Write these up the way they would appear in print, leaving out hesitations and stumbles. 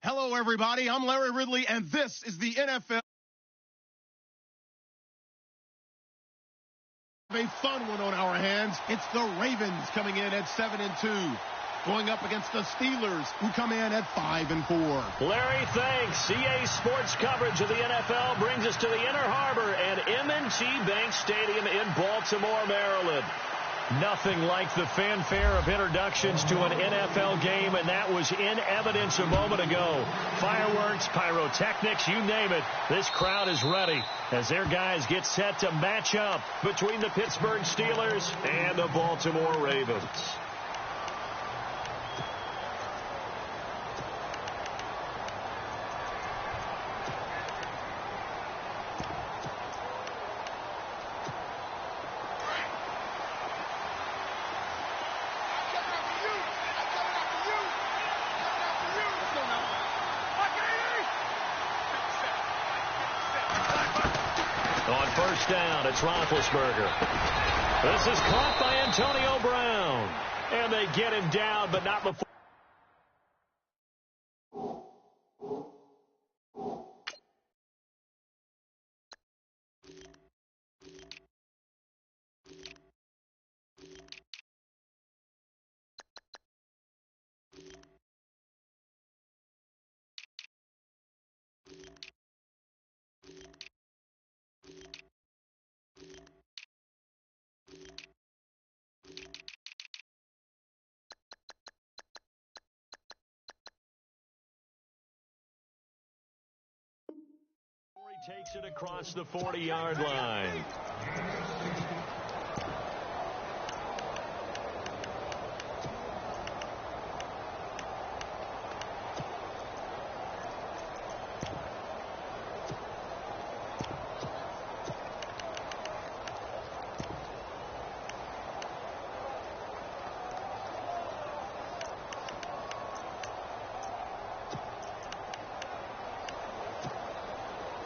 Hello, everybody. I'm Larry Ridley, and this is the NFL. A fun one on our hands. It's the Ravens coming in at 7-2, going up against the Steelers, who come in at 5-4. Larry, thanks. CA Sports coverage of the NFL brings us to the Inner Harbor and M&T Bank Stadium in Baltimore, Maryland. Nothing like the fanfare of introductions to an NFL game, and that was in evidence a moment ago. Fireworks, pyrotechnics, you name it. This crowd is ready as their guys get set to match up between the Pittsburgh Steelers and the Baltimore Ravens. On first down, it's Roethlisberger. This is caught by Antonio Brown. And they get him down, but not before. Takes it across the 40-yard line.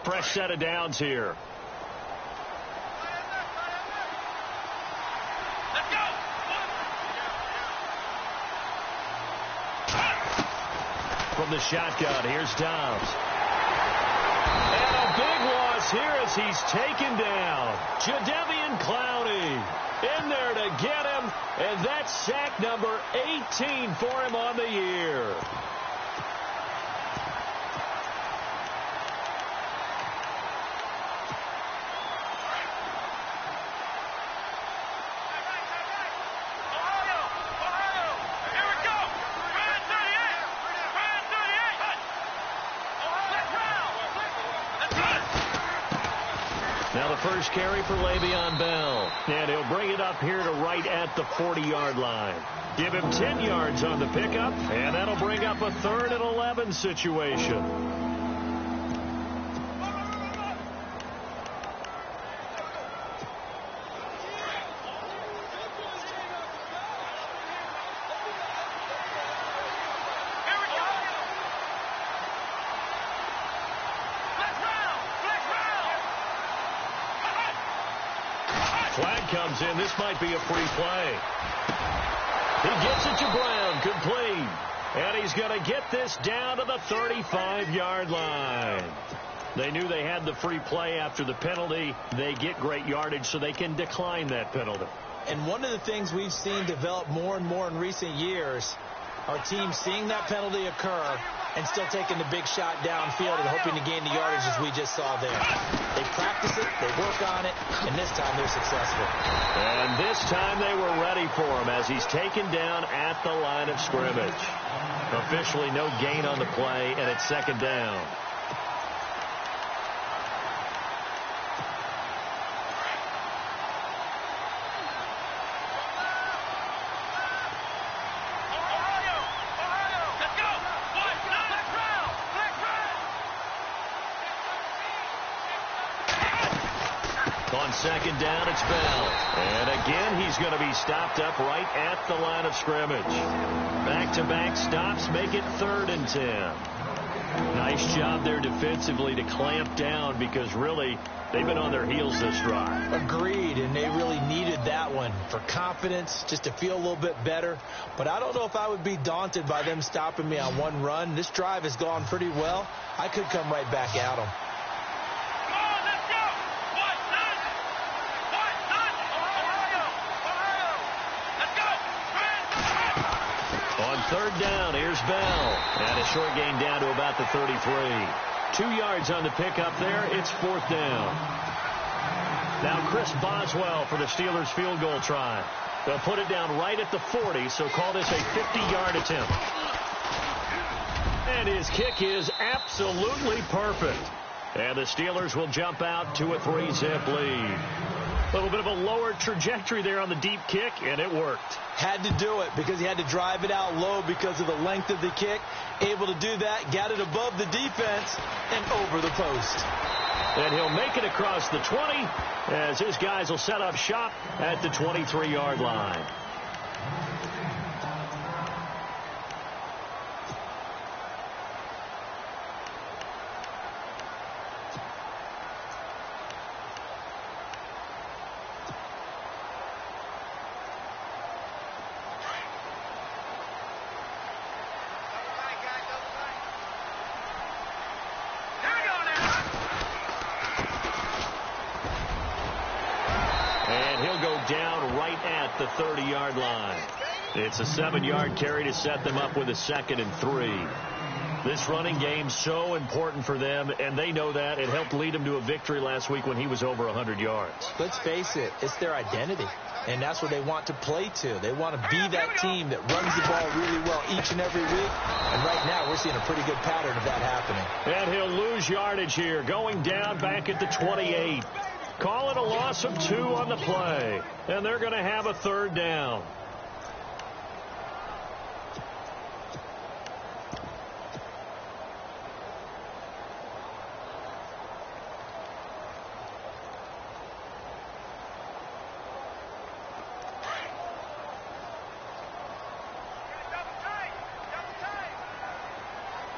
Fresh set of downs here. Let's go. From the shotgun, here's Dobbs. And a big loss here as he's taken down. Jadeveon Clowney in there to get him, and that's sack number 18 for him on the year. Now the first carry for Le'Veon Bell. And he'll bring it up here to right at the 40-yard line. Give him 10 yards on the pickup, and that'll bring up a 3rd and 11 situation. Flag comes in. This might be a free play. He gets it to Brown, complete. And he's going to get this down to the 35-yard line. They knew they had the free play after the penalty. They get great yardage, so they can decline that penalty. And one of the things we've seen develop more and more in recent years are teams seeing that penalty occur and still taking the big shot downfield and hoping to gain the yardage as we just saw there. They practice it, they work on it, and this time they're successful. And this time they were ready for him as he's taken down at the line of scrimmage. Officially no gain on the play, and it's 2nd down. On 2nd down, it's Bell. And again, he's going to be stopped up right at the line of scrimmage. Back-to-back stops make it 3rd and 10. Nice job there defensively to clamp down, because really they've been on their heels this drive. Agreed, and they really needed that one for confidence, just to feel a little bit better. But I don't know if I would be daunted by them stopping me on one run. This drive has gone pretty well. I could come right back at them. On third down, here's Bell. And a short gain down to about the 33. 2 yards on the pickup there. It's fourth down. Now Chris Boswell for the Steelers field goal try. They'll put it down right at the 40, so call this a 50-yard attempt. And his kick is absolutely perfect. And the Steelers will jump out to a 3-zip lead. A little bit of a lower trajectory there on the deep kick, and it worked. Had to do it because he had to drive it out low because of the length of the kick. Able to do that, got it above the defense, and over the post. And he'll make it across the 20 as his guys will set up shop at the 23-yard line. Down right at the 30-yard line. It's a 7-yard carry to set them up with a 2nd and 3. This running game so important for them, and they know that. It helped lead them to a victory last week when he was over 100 yards. Let's face it, it's their identity, and that's what they want to play to. They want to be that team that runs the ball really well each and every week, and right now we're seeing a pretty good pattern of that happening. And he'll lose yardage here, going down back at the 28. Call it a loss of 2 on the play. And they're going to have a 3rd down.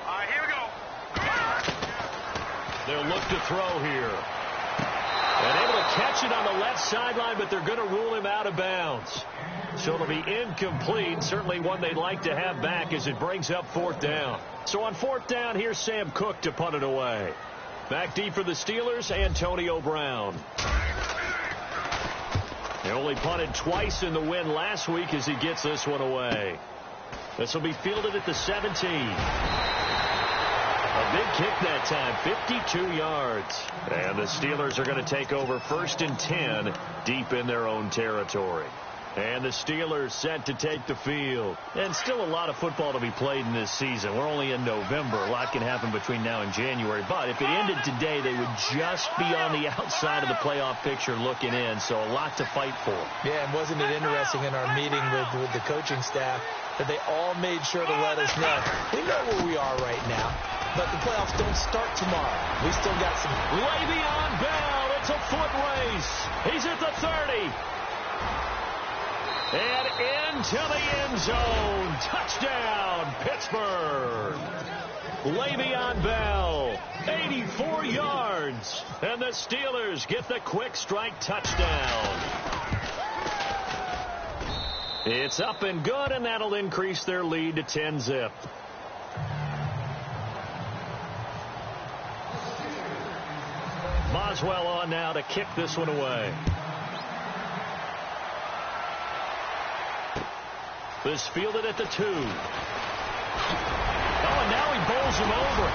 All right, here we go. They'll look to throw here. And able to catch it on the left sideline, but they're going to rule him out of bounds. So it'll be incomplete. Certainly one they'd like to have back as it brings up 4th down. So on 4th down, here's Sam Cook to punt it away. Back deep for the Steelers, Antonio Brown. They only punted twice in the win last week as he gets this one away. This will be fielded at the 17. A big kick that time, 52 yards. And the Steelers are going to take over 1st and 10 deep in their own territory. And the Steelers set to take the field. And still a lot of football to be played in this season. We're only in November. A lot can happen between now and January. But if it ended today, they would just be on the outside of the playoff picture looking in. So a lot to fight for. Yeah, and wasn't it interesting in our meeting with the coaching staff that they all made sure to let us know. We know where we are right now, but the playoffs don't start tomorrow. We still got some. Le'Veon Bell, it's a foot race. He's at the 30. And into the end zone. Touchdown, Pittsburgh. Le'Veon Bell, 84 yards. And the Steelers get the quick strike touchdown. It's up and good, and that'll increase their lead to 10-zip. Boswell on now to kick this one away. This fielded at the 2. Oh, and now he bowls him over.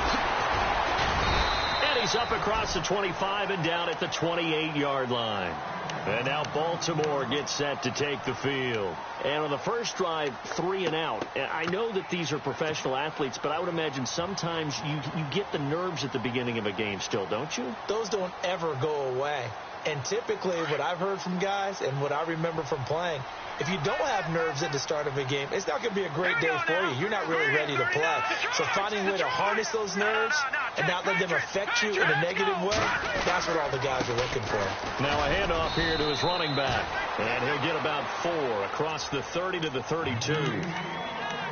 And he's up across the 25 and down at the 28-yard line. And now Baltimore gets set to take the field. And on the first drive, 3 and out. And I know that these are professional athletes, but I would imagine sometimes you get the nerves at the beginning of a game still, don't you? Those don't ever go away. And typically what I've heard from guys and what I remember from playing, if you don't have nerves at the start of a game, it's not going to be a great day for you. You're not really ready to play. So finding a way to harness those nerves and not let them affect you in a negative way, that's what all the guys are looking for. Now a handoff here to his running back. And he'll get about 4 across the 30 to the 32.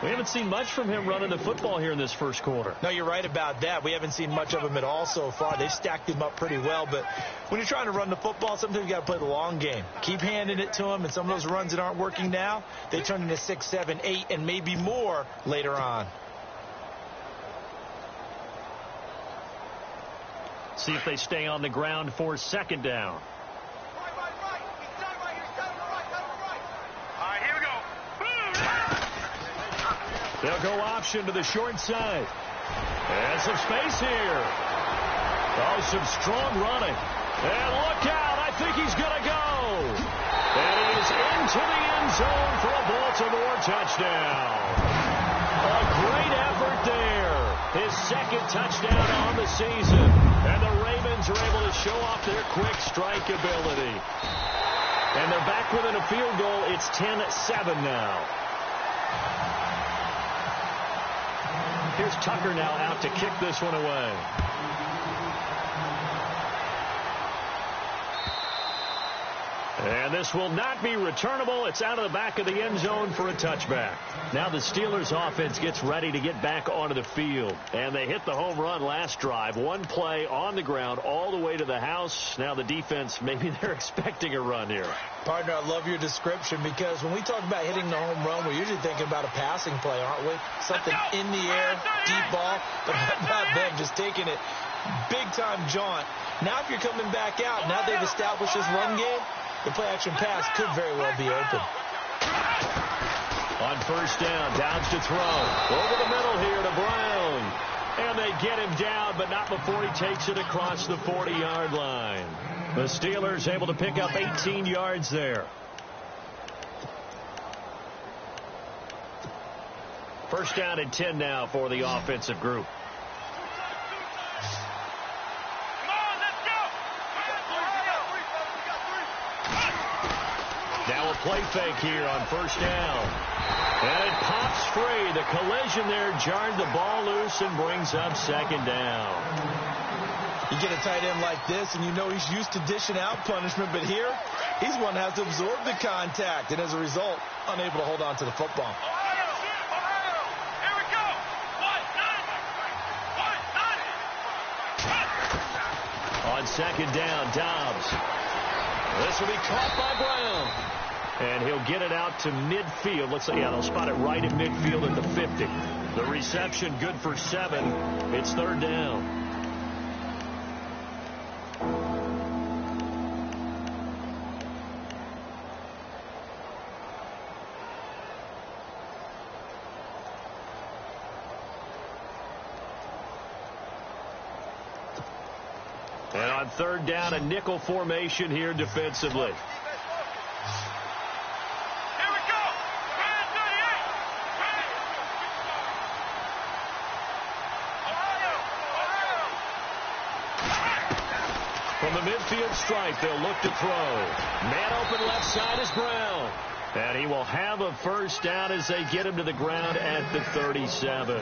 We haven't seen much from him running the football here in this first quarter. No, you're right about that. We haven't seen much of him at all so far. They've stacked him up pretty well, but when you're trying to run the football, sometimes you got to play the long game. Keep handing it to him, and some of those runs that aren't working now, they turn into 6, 7, 8, and maybe more later on. See if they stay on the ground for second down. They'll go option to the short side. And some space here. Oh, some strong running. And look out. I think he's going to go. And he is into the end zone for a Baltimore touchdown. A great effort there. His second touchdown on the season. And the Ravens are able to show off their quick strike ability. And they're back within a field goal. It's 10-7 now. Here's Tucker now out to kick this one away. And this will not be returnable. It's out of the back of the end zone for a touchback. Now the Steelers offense gets ready to get back onto the field. And they hit the home run last drive. One play on the ground all the way to the house. Now the defense, maybe they're expecting a run here. Partner, I love your description because when we talk about hitting the home run, we're usually thinking about a passing play, aren't we? Something in the air, deep ball. But how about them just taking it big-time jaunt? Now if you're coming back out, now they've established this run game, the play-action pass could very well be open. On first down, Downs to throw. Over the middle here to Brown. And they get him down, but not before he takes it across the 40-yard line. The Steelers able to pick up 18 yards there. First down and 10 now for the offensive group. Now a play fake here on first down. And it pops free. The collision there jarred the ball loose and brings up second down. You get a tight end like this, and you know he's used to dishing out punishment, but here, he's one that has to absorb the contact, and as a result, unable to hold on to the football. Here we go. 1-9. On second down, Dobbs. This will be caught by Brown. And he'll get it out to midfield. Let's say, yeah, they'll spot it right at midfield at the 50. The reception good for 7. It's third down. And on third down, a nickel formation here defensively. From the midfield stripe, they'll look to throw. Man open left side is Brown. And he will have a first down as they get him to the ground at the 37.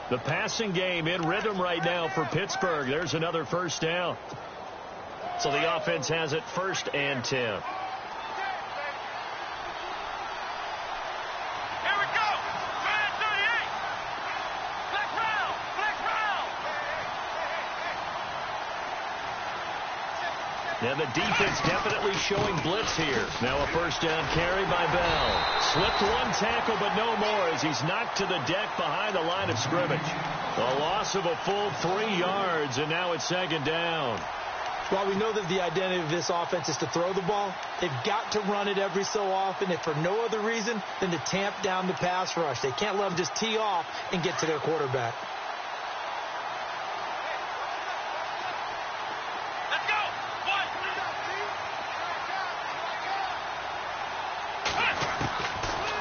The passing game in rhythm right now for Pittsburgh. There's another first down. So the offense has it first and 10. And the defense definitely showing blitz here. Now a first down carry by Bell. Slipped one tackle, but no more as he's knocked to the deck behind the line of scrimmage. A loss of a full 3 yards, and now it's second down. While we know that the identity of this offense is to throw the ball, they've got to run it every so often, if for no other reason than to tamp down the pass rush. They can't let them just tee off and get to their quarterback.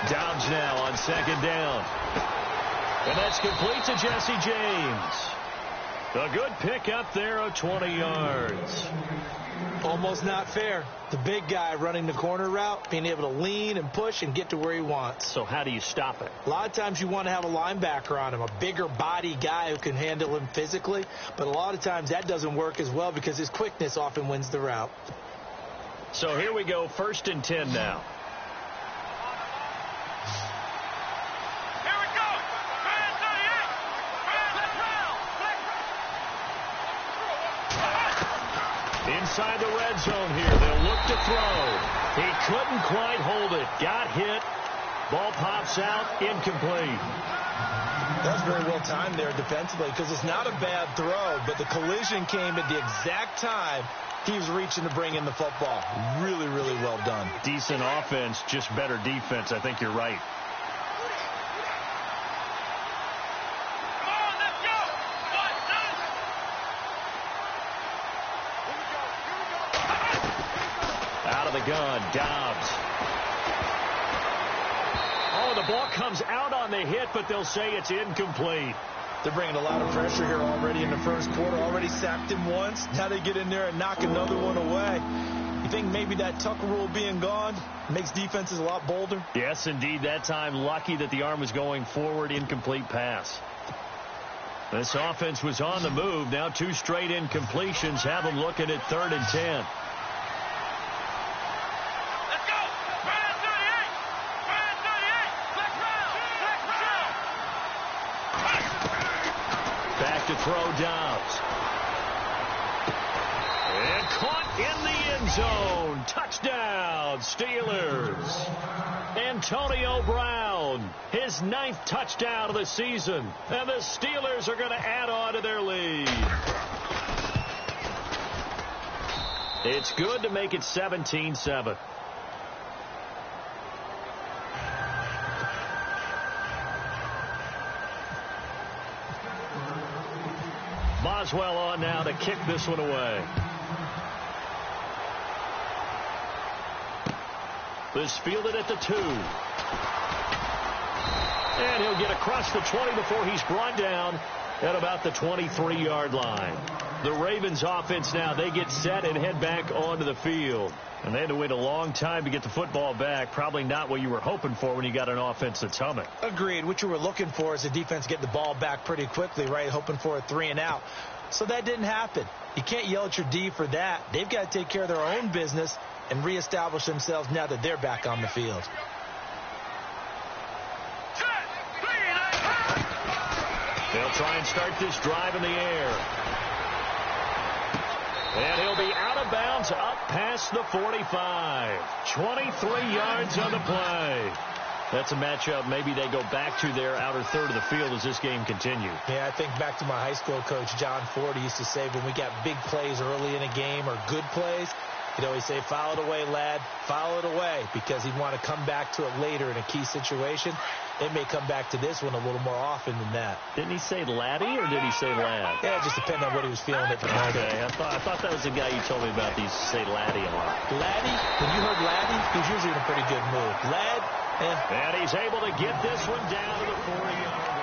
Dobbs now on second down. And that's complete to Jesse James. A good pick up there of 20 yards. Almost not fair. The big guy running the corner route, being able to lean and push and get to where he wants. So how do you stop it? A lot of times you want to have a linebacker on him, a bigger body guy who can handle him physically. But a lot of times that doesn't work as well because his quickness often wins the route. So here we go, first and 10 now. Here we inside the red zone here. They'll look to throw. He couldn't quite hold it. Got hit. Ball pops out, incomplete. That was very well timed there defensively because it's not a bad throw, but the collision came at the exact time he was reaching to bring in the football. Really, really well done. Decent offense, just better defense. I think you're right. Out of the gun, Dobbs. Oh, the ball comes out on the hit, but they'll say it's incomplete. They're bringing a lot of pressure here already in the first quarter. Already sacked him once. Now they get in there and knock another one away. You think maybe that Tucker rule being gone makes defenses a lot bolder? Yes, indeed. That time, lucky that the arm was going forward. Incomplete pass. This offense was on the move. Now 2 straight incompletions have them looking at 3rd and 10. To throw Dobbs. And caught in the end zone. Touchdown, Steelers. Antonio Brown, his 9th touchdown of the season. And the Steelers are going to add on to their lead. It's good to make it 17-7. Boswell on now to kick this one away. This fielded at the 2. And he'll get across the 20 before he's brought down at about the 23-yard line. The Ravens offense now, they get set and head back onto the field. And they had to wait a long time to get the football back. Probably not what you were hoping for when you got an offense that's humming. Agreed. What you were looking for is the defense getting the ball back pretty quickly, right? Hoping for a 3 and out. So that didn't happen. You can't yell at your D for that. They've got to take care of their own business and reestablish themselves now that they're back on the field. They'll try and start this drive in the air. And he'll be out of bounds up past the 45. 23 yards on the play. That's a matchup maybe they go back to their outer third of the field as this game continues. Yeah, I think back to my high school coach, John Ford. He used to say when we got big plays early in a game or good plays, he'd always say, foul it away, lad, foul it away, because he'd want to come back to it later in a key situation. They may come back to this one a little more often than that. Didn't he say laddie or did he say lad? Yeah, it just depended on what he was feeling at the moment. Okay, I thought that was the guy you told me about. He used to say laddie a lot. Laddie? When you heard laddie, he was usually in a pretty good mood. Lad? And he's able to get this one down to the 40-yard line.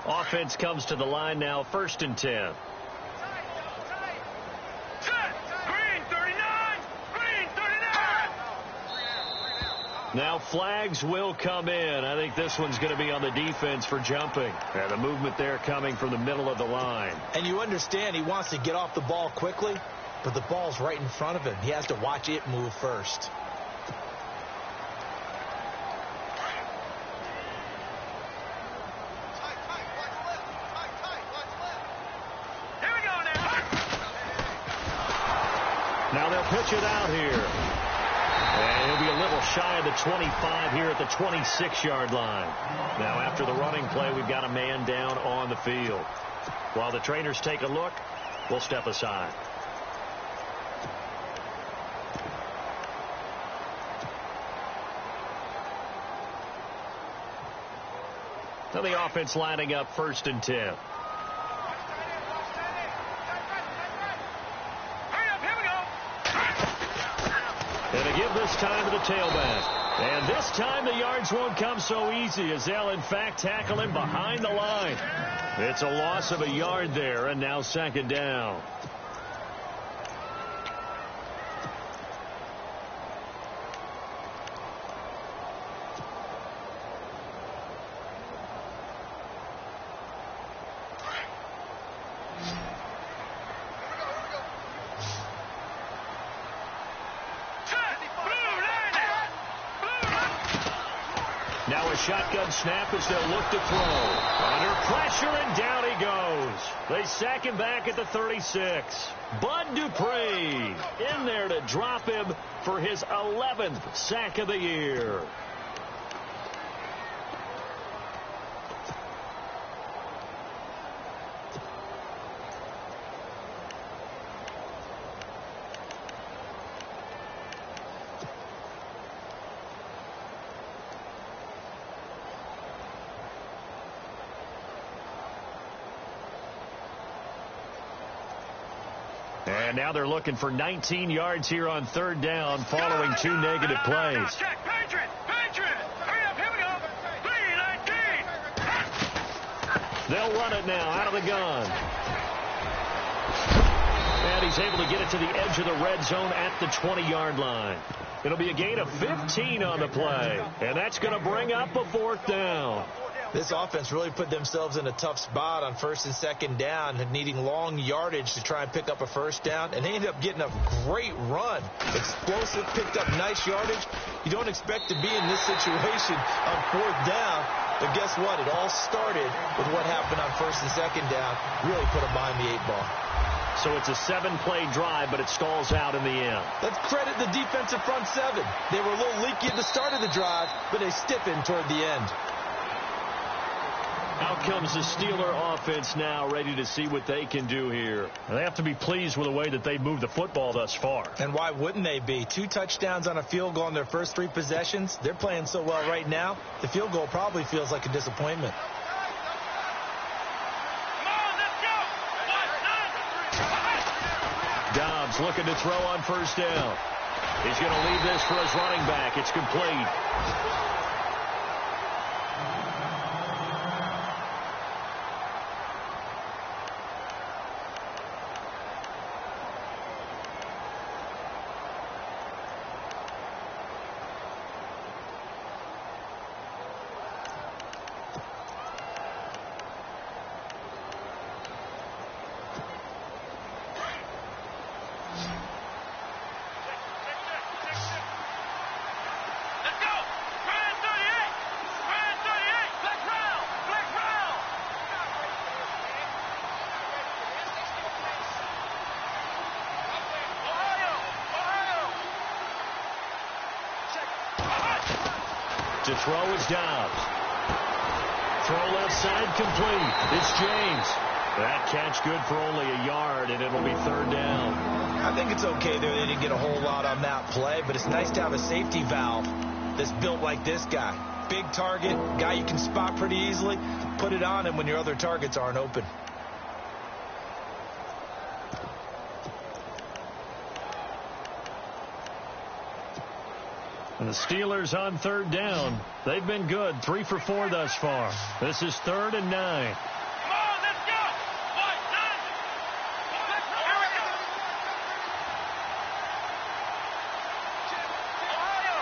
Offense comes to the line now, 1st and 10. Now flags will come in. I think this one's going to be on the defense for jumping. And the movement there coming from the middle of the line. And you understand he wants to get off the ball quickly, but the ball's right in front of him. He has to watch it move first. Now they'll pitch it out here. And he'll be a little shy of the 25 here at the 26-yard line. Now after the running play, we've got a man down on the field. While the trainers take a look, we'll step aside. Now the offense lining up 1st and 10. And they give this time to the tailback. And this time the yards won't come so easy as they'll in fact tackle him behind the line. It's a loss of a yard there, and now 2nd down. shotgun snap as they'll look to throw. Under pressure, and down he goes. They sack him back at the 36. Bud Dupree in there to drop him for his 11th sack of the year. And now they're looking for 19 yards here on third down following 2 negative plays. Check, Patriot! Patriot! Hurry up, here we go! 3-19! They'll run it now out of the gun. And he's able to get it to the edge of the red zone at the 20-yard line. It'll be a gain of 15 on the play. And that's going to bring up a 4th down. This offense really put themselves in a tough spot on 1st and 2nd down, needing long yardage to try and pick up a 1st down, and they ended up getting a great run. Explosive, picked up nice yardage. You don't expect to be in this situation on 4th down, but guess what? It all started with what happened on 1st and 2nd down. Really put them behind the 8 ball. So it's a 7-play drive, but it stalls out in the end. Let's credit the defensive front 7. They were a little leaky at the start of the drive, but they stiffened toward the end. Out comes the Steeler offense now, ready to see what they can do here. They have to be pleased with the way that they've moved the football thus far. And why wouldn't they be? 2 touchdowns on a field goal in their first 3 possessions. They're playing so well right now, the field goal probably feels like a disappointment. Dobbs looking to throw on 1st down. He's going to leave this for his running back. It's complete. To throw is Dobbs. Throw left side complete. It's James. That catch good for only a yard, and it'll be 3rd down. I think it's okay there. They didn't get a whole lot on that play, but it's nice to have a safety valve that's built like this guy. Big target, guy you can spot pretty easily. Put it on him when your other targets aren't open. And the Steelers on 3rd down. They've been good. 3 for 4 thus far. This is 3rd and 9. Come on, let's go! 1, 9! Here we go! Ohio!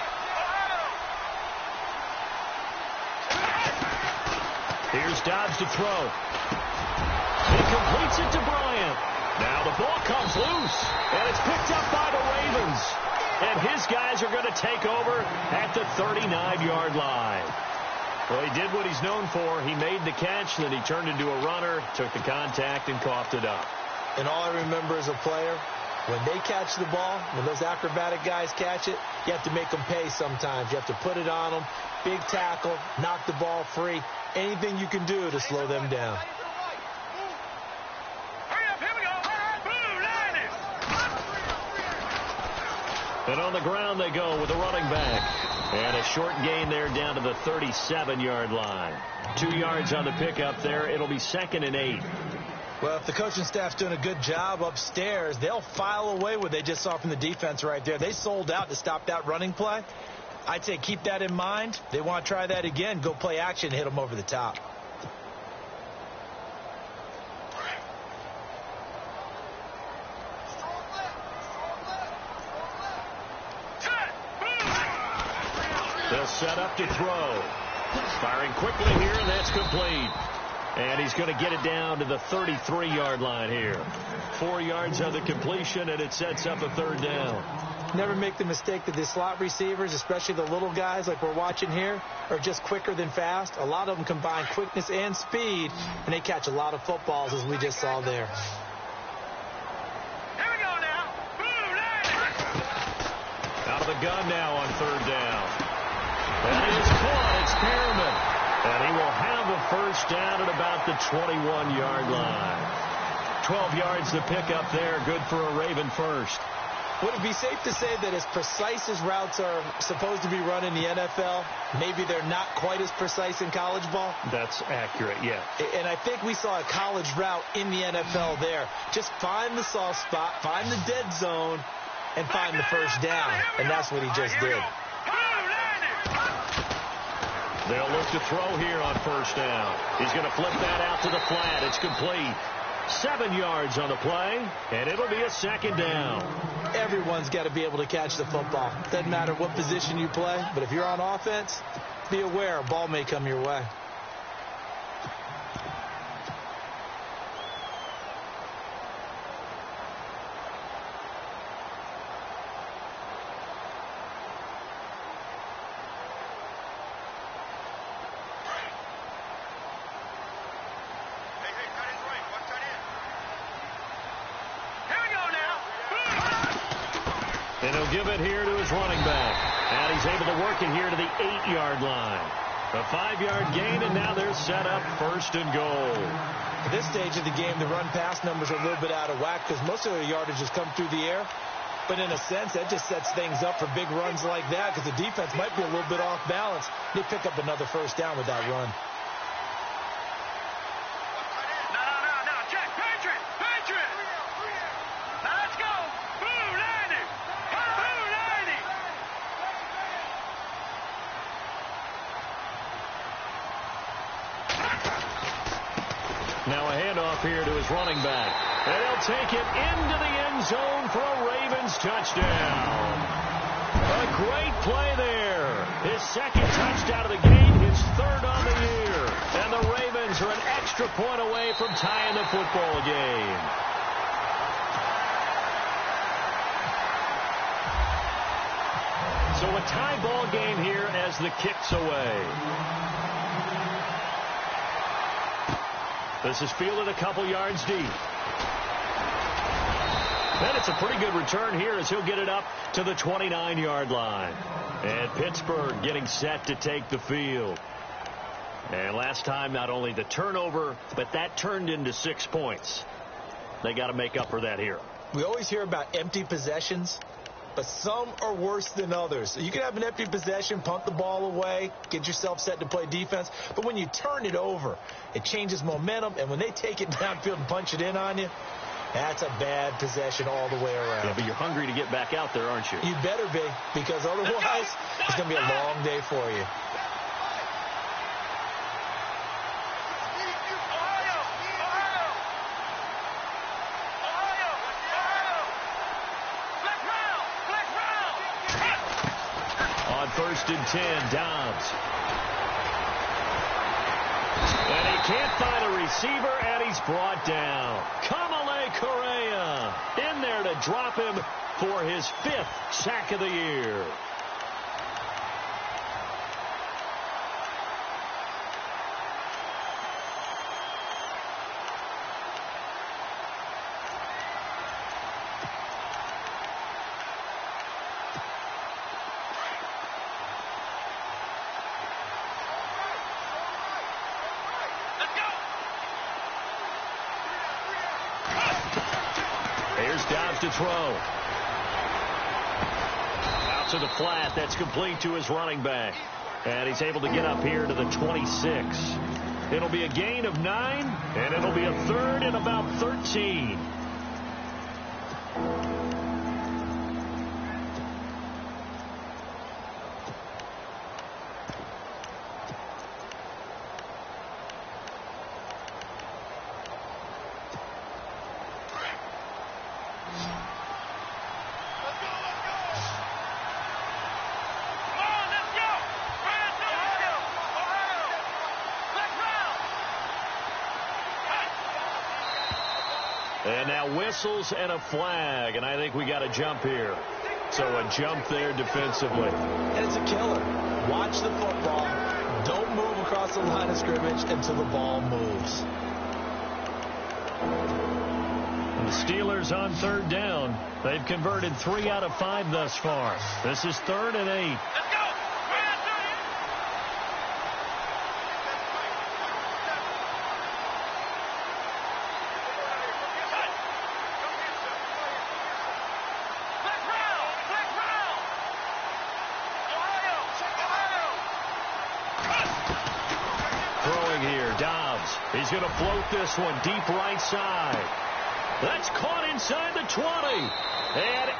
Here's Dobbs to throw. He completes it to Bryant. Now the ball comes loose, and it's picked up by the Ravens. And his guys are going to take over at the 39-yard line. Well, he did what he's known for. He made the catch, then he turned into a runner, took the contact, and coughed it up. And all I remember as a player, when they catch the ball, when those acrobatic guys catch it, you have to make them pay sometimes. You have to put it on them, big tackle, knock the ball free, anything you can do to slow them down. And on the ground they go with the running back. And a short gain there down to the 37-yard line. 2 yards on the pickup there. It'll be 2nd and 8. Well, if the coaching staff's doing a good job upstairs, they'll file away what they just saw from the defense right there. They sold out to stop that running play. I'd say keep that in mind. They want to try that again. Go play action, hit them over the top. They'll set up to throw. Firing quickly here, and that's complete. And he's going to get it down to the 33-yard line here. 4 yards on the completion, and it sets up a third down. Never make the mistake that the slot receivers, especially the little guys like we're watching here, are just quicker than fast. A lot of them combine quickness and speed, and they catch a lot of footballs, as we just saw there. Here we go now. Out of the gun now on third down. That is caught. It's Perriman. And he will have a first down at about the 21-yard line. 12 yards to pick up there. Good for a Raven first. Would it be safe to say that as precise as routes are supposed to be run in the NFL, maybe they're not quite as precise in college ball? That's accurate, yeah. And I think we saw a college route in the NFL there. Just find the soft spot, find the dead zone, and find the first down. And that's what he just did. They'll look to throw here on first down. He's going to flip that out to the flat. It's complete. 7 yards on the play, and it'll be a second down. Everyone's got to be able to catch the football. Doesn't matter what position you play, but if you're on offense, be aware a ball may come your way. And he'll give it here to his running back. And he's able to work it here to the 8-yard line. A 5-yard gain, and now they're set up first and goal. At this stage of the game, the run-pass numbers are a little bit out of whack because most of the yardage has come through the air. But in a sense, that just sets things up for big runs like that because the defense might be a little bit off balance. They pick up another first down with that run. No, check. Patriot. Now let's go. Blue 90. Blue 90. Now a handoff here to his running back. And he'll take it into the end zone for a Ravens touchdown. A great play there. His second touchdown of the game, his third on the year. And the Ravens are an extra point away from tying the football game. So a tie ball game here as the kick's away. This is fielded a couple yards deep. And it's a pretty good return here as he'll get it up to the 29-yard line. And Pittsburgh getting set to take the field. And last time, not only the turnover, but that turned into 6 points. They got to make up for that here. We always hear about empty possessions, but some are worse than others. You can have an empty possession, punt the ball away, get yourself set to play defense. But when you turn it over, it changes momentum. And when they take it downfield and punch it in on you, that's a bad possession all the way around. Yeah, but you're hungry to get back out there, aren't you? You better be, because otherwise it's going to be a long day for you. On 1st and 10, Dobbs. And he can't find a receiver, and he's brought down. Kamale Correa in there to drop him for his 5th sack of the year. Here's Dobbs to throw. Out to the flat. That's complete to his running back. And he's able to get up here to the 26. It'll be a gain of 9, and it'll be a third and about 13. And now whistles and a flag, and I think we got a jump here. So a jump there defensively. And it's a killer. Watch the football. Don't move across the line of scrimmage until the ball moves. And the Steelers on third down. They've converted 3 out of 5 thus far. This is 3rd and 8. Let's go. He's going to float this one deep right side. That's caught inside the 20. And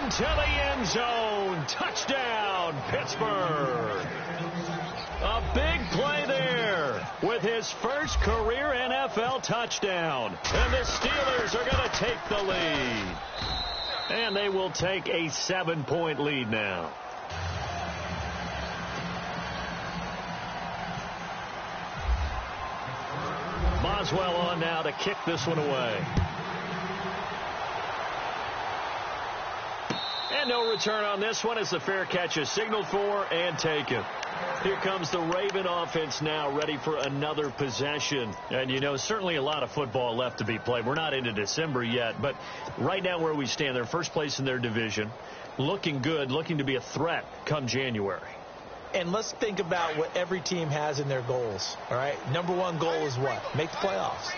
into the end zone. Touchdown, Pittsburgh. A big play there with his first career NFL touchdown. And the Steelers are going to take the lead. And they will take a 7-point lead now. Boswell on now to kick this one away. And no return on this one as the fair catch is signaled for and taken. Here comes the Raven offense now, ready for another possession. And, you know, certainly a lot of football left to be played. We're not into December yet, but right now where we stand, they're first place in their division, looking good, looking to be a threat come January. And let's think about what every team has in their goals, all right? Number 1 goal is what? Make the playoffs.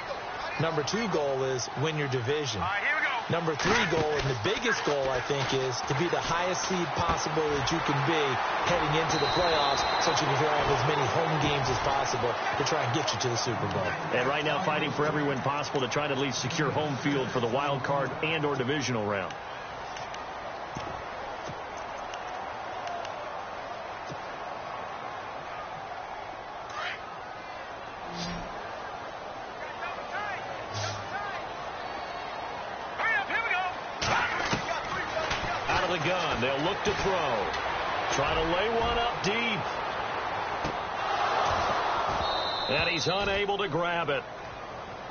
Number 2 goal is win your division. All right, here we go. Number 3 goal, and the biggest goal, I think, is to be the highest seed possible that you can be heading into the playoffs so that you can have as many home games as possible to try and get you to the Super Bowl. And right now fighting for every win possible to try to at least secure home field for the wild card and or divisional round. They'll look to throw. Try to lay one up deep. And he's unable to grab it.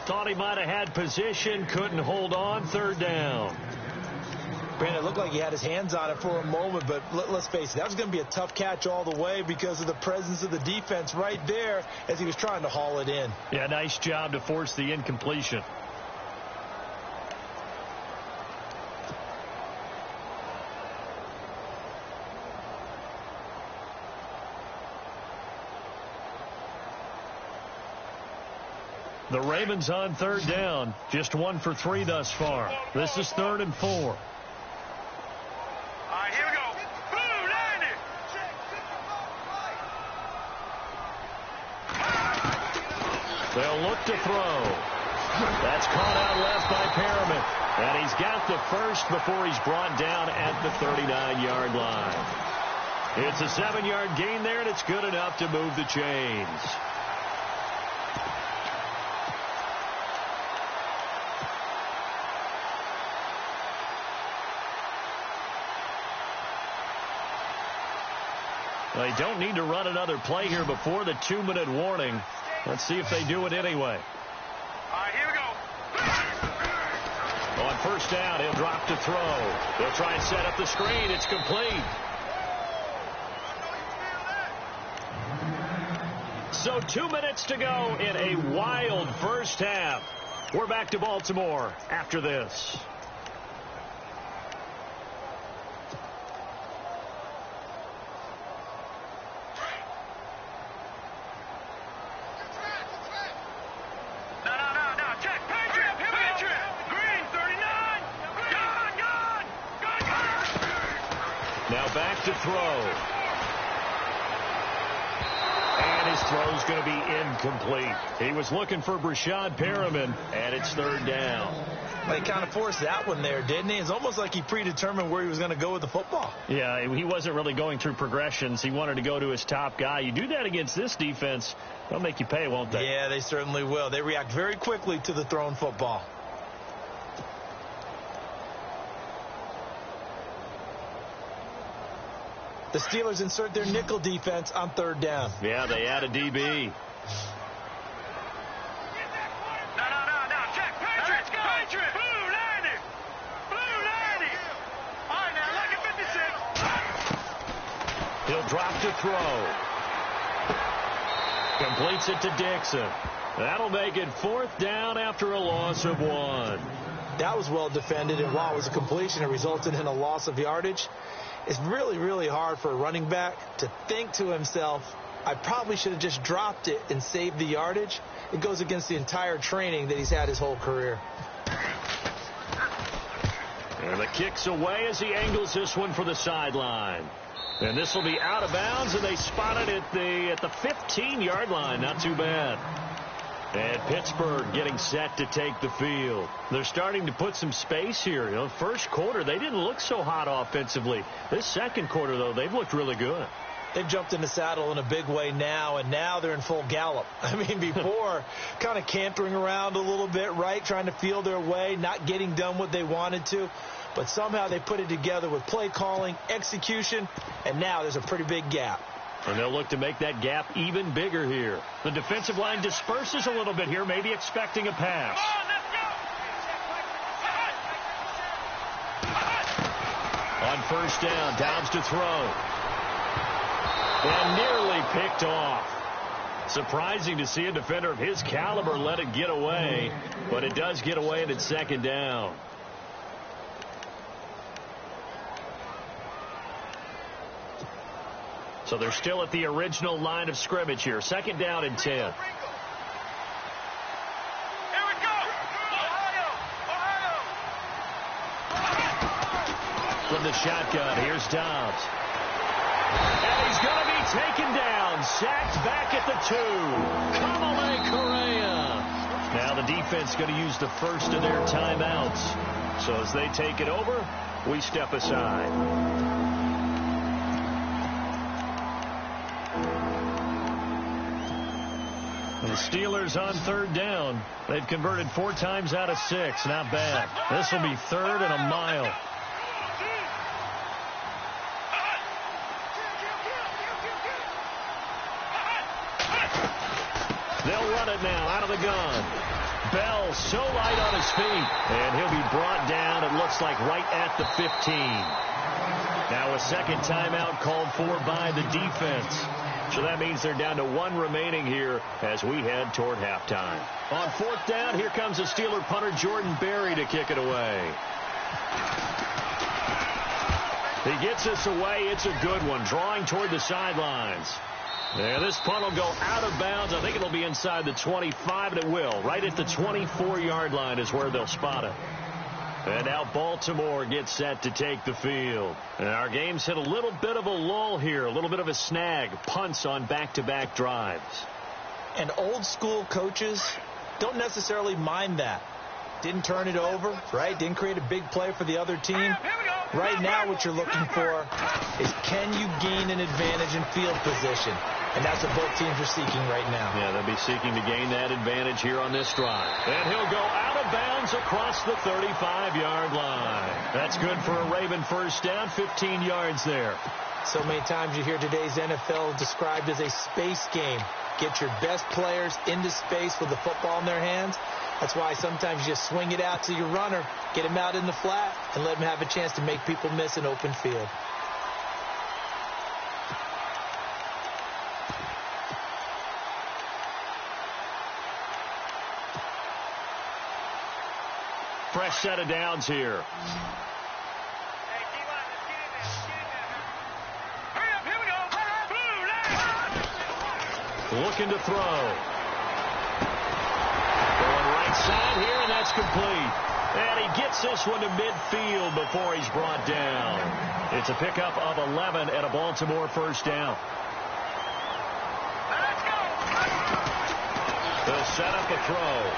Thought he might have had position. Couldn't hold on. 3rd down. Brandon, it looked like he had his hands on it for a moment, but let's face it, that was going to be a tough catch all the way because of the presence of the defense right there as he was trying to haul it in. Yeah, nice job to force the incompletion. The Ravens on 3rd down. Just 1 for 3 thus far. This is 3rd and 4. All right, here we go. Boom, landed. They'll look to throw. That's caught out left by Perriman. And he's got the first before he's brought down at the 39-yard line. It's a 7-yard gain there, and it's good enough to move the chains. They don't need to run another play here before the 2-minute warning. Let's see if they do it anyway. All right, here we go. On 1st down, he'll drop to throw. They'll try and set up the screen. It's complete. So 2 minutes to go in a wild first half. We're back to Baltimore after this. Back to throw. And his throw's going to be incomplete. He was looking for Brashad Perriman, and it's 3rd down. Well, he kind of forced that one there, didn't he? It's almost like he predetermined where he was going to go with the football. Yeah, he wasn't really going through progressions. He wanted to go to his top guy. You do that against this defense, they'll make you pay, won't they? Yeah, they certainly will. They react very quickly to the thrown football. The Steelers insert their nickel defense on 3rd down. Yeah, they add a DB. No, check. Patriot. Boom, He'll drop to throw. Completes it to Dixon. That'll make it 4th down after a loss of 1. That was well defended, and while it was a completion, it resulted in a loss of yardage. It's really, really hard for a running back to think to himself, I probably should have just dropped it and saved the yardage. It goes against the entire training that he's had his whole career. And the kick's away as he angles this one for the sideline. And this will be out of bounds, and they spot it at the 15-yard line. Not too bad. And Pittsburgh getting set to take the field. They're starting to put some space here. You know, first quarter, they didn't look so hot offensively. This second quarter, though, they've looked really good. They've jumped in the saddle in a big way now, and now they're in full gallop. I mean, before, kind of cantering around a little bit, right, trying to feel their way, not getting done what they wanted to. But somehow they put it together with play calling, execution, and now there's a pretty big gap. And they'll look to make that gap even bigger here. The defensive line disperses a little bit here, maybe expecting a pass. On first down, Dobbs to throw. And nearly picked off. Surprising to see a defender of his caliber let it get away, but it does get away and it's 2nd down. So they're still at the original line of scrimmage here. 2nd down and 10. Here we go. Ohio. From the shotgun, here's Dobbs. And he's going to be taken down. Sacked back at the 2. Kamalei Correa. Now the defense going to use the first of their timeouts. So as they take it over, we step aside. The Steelers on 3rd down. They've converted 4 times out of 6. Not bad. This will be 3rd and a mile. They'll run it now out of the gun. Bell so light on his feet. And he'll be brought down, it looks like, right at the 15. Now a 2nd timeout called for by the defense. So that means they're down to 1 remaining here as we head toward halftime. On 4th down, here comes the Steeler punter Jordan Berry to kick it away. He gets this away. It's a good one, drawing toward the sidelines. Yeah, this punt will go out of bounds. I think it'll be inside the 25, and it will. Right at the 24-yard line is where they'll spot it. And now Baltimore gets set to take the field. And our game's hit a little bit of a lull here, a little bit of a snag. Punts on back-to-back drives. And old-school coaches don't necessarily mind that. Didn't turn it over, right? Didn't create a big play for the other team. Right now what you're looking for is can you gain an advantage in field position? And that's what both teams are seeking right now. Yeah, they'll be seeking to gain that advantage here on this drive. And he'll go out of bounds across the 35-yard line. That's good for a Raven first down, 15 yards there. So many times you hear today's NFL described as a space game. Get your best players into space with the football in their hands. That's why sometimes you just swing it out to your runner, get him out in the flat, and let him have a chance to make people miss an open field. Fresh set of downs here. Looking to throw. Going right side here, and that's complete. And he gets this one to midfield before he's brought down. It's a pickup of 11 and a Baltimore first down. They'll set up a throw.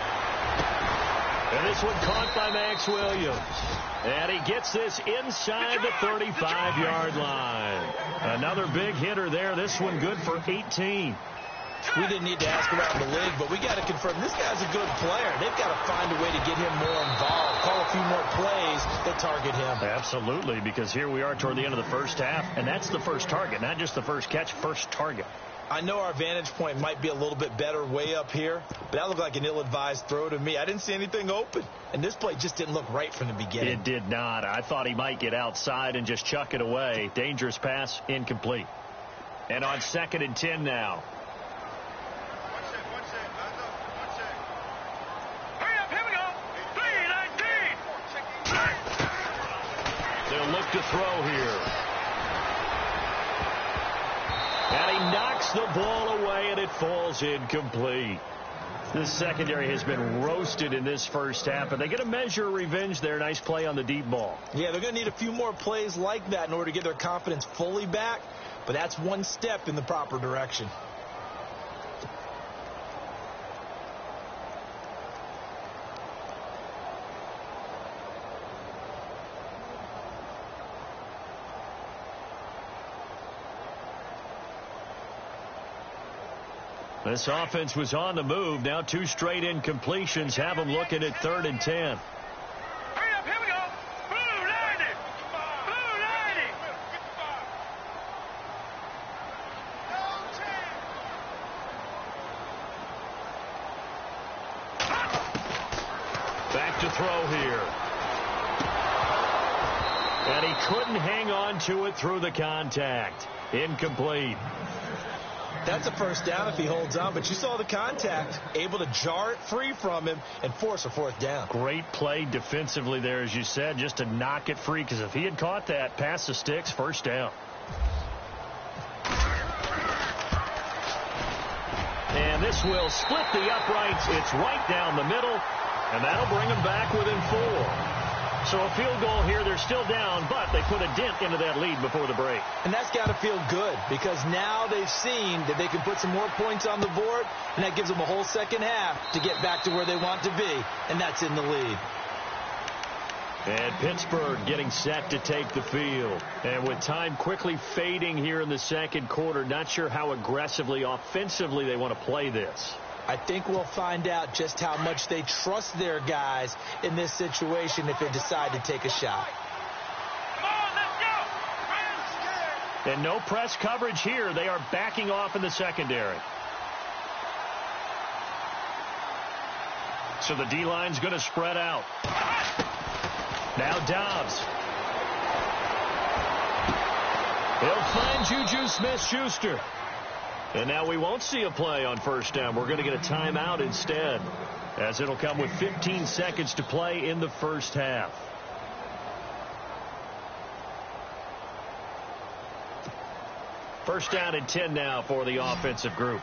And this one caught by Max Williams. And he gets this inside the 35-yard line. Another big hitter there. This one good for 18. We didn't need to ask around the league, but we got to confirm this guy's a good player. They've got to find a way to get him more involved, call a few more plays that target him. Absolutely, because here we are toward the end of the first half, and that's the first target, not just the first catch, first target. I know our vantage point might be a little bit better way up here, but that looked like an ill-advised throw to me. I didn't see anything open, and this play just didn't look right from the beginning. It did not. I thought he might get outside and just chuck it away. Dangerous pass, incomplete. And on 2nd and 10 now. Hurry up, here we go. 3-19. They'll look to throw here. And he knocks the ball away, and it falls incomplete. This secondary has been roasted in this first half, and they get a measure of revenge there. Nice play on the deep ball. Yeah, they're going to need a few more plays like that in order to get their confidence fully back, but that's one step in the proper direction. This offense was on the move. Now 2 straight incompletions have them looking at 3rd and 10. Hurry up, here we go. Blue 90. Blue 90. Back to throw here. And he couldn't hang on to it through the contact. Incomplete. That's a first down if he holds on, but you saw the contact, able to jar it free from him and force a 4th down. Great play defensively there, as you said, just to knock it free, because if he had caught that, pass the sticks, 1st down. And this will split the uprights. It's right down the middle, and that'll bring them back within 4. So a field goal here. They're still down, but they put a dent into that lead before the break. And that's got to feel good, because now they've seen that they can put some more points on the board, and that gives them a whole second half to get back to where they want to be, and that's in the lead. And Pittsburgh getting set to take the field. And with time quickly fading here in the second quarter, not sure how aggressively, offensively they want to play this. I think we'll find out just how much they trust their guys in this situation if they decide to take a shot. Come on, let's go. And no press coverage here. They are backing off in the secondary. So the D-line's going to spread out. Now Dobbs. He'll find Juju Smith-Schuster. And now we won't see a play on 1st down. We're going to get a timeout instead, as it'll come with 15 seconds to play in the first half. First down and 10 now for the offensive group.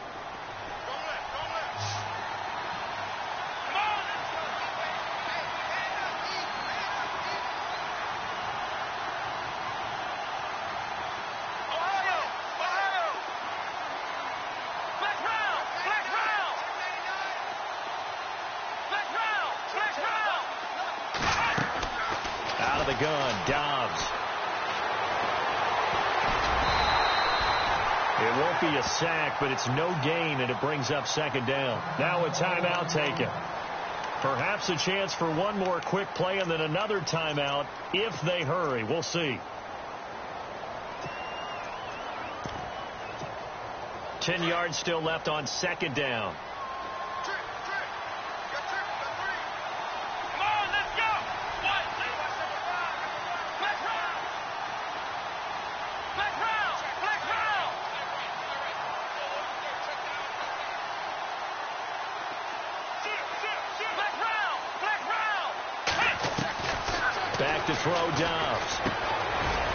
Gun, Dobbs. It won't be a sack, but it's no gain, and it brings up 2nd down. Now a timeout taken. Perhaps a chance for one more quick play and then another timeout if they hurry. We'll see. 10 yards still left on 2nd down. Back to throw, Dobbs.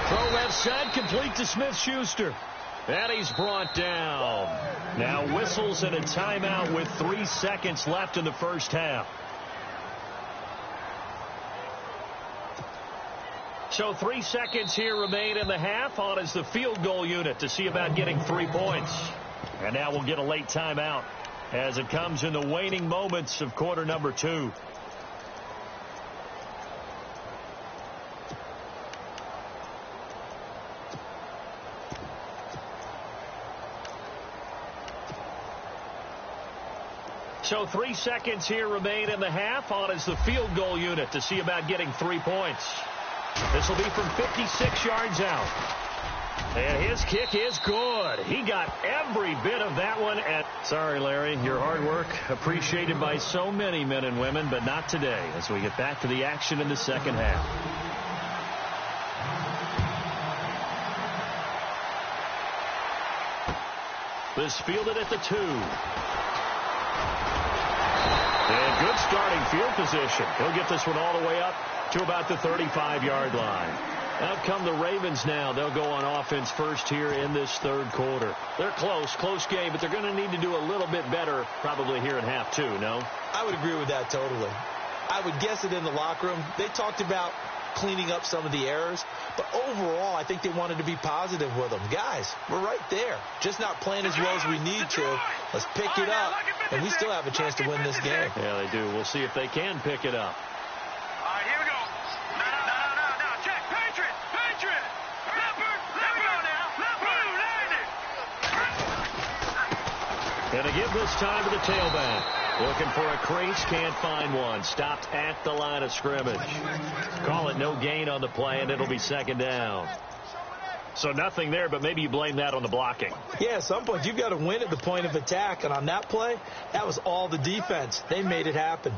Throw left side, complete to Smith-Schuster. And he's brought down. Now whistles and a timeout with 3 seconds left in the first half. So 3 seconds here remain in the half. On is the field goal unit to see about getting 3 points. And now we'll get a late timeout as it comes in the waning moments of quarter number 2. So 3 seconds here remain in the half. On is the field goal unit to see about getting 3 points. This will be from 56 yards out. And his kick is good. He got every bit of that one. And sorry, Larry, your hard work appreciated by so many men and women, but not today as we get back to the action in the second half. This fielded at the 2. And good starting field position. He'll get this one all the way up to about the 35-yard line. Out come the Ravens now. They'll go on offense first here in this third quarter. They're close game, but they're going to need to do a little bit better probably here at half 2, no? I would agree with that totally. I would guess it in the locker room. They talked about cleaning up some of the errors, but overall I think they wanted to be positive with them. Guys, we're right there, just not playing as well as we need to. Let's pick it up, and we still have a chance to win this game. Yeah, they do. We'll see if they can pick it up. All right, here we go. No. Check. Patriot. Leopard. There we go now. Leopard. Landed. And to give this time to the tailback. Looking for a crease, can't find one. Stopped at the line of scrimmage. Call it no gain on the play, and it'll be second down. So nothing there, but maybe you blame that on the blocking. Yeah, at some point you've got to win at the point of attack, and on that play, that was all the defense. They made it happen.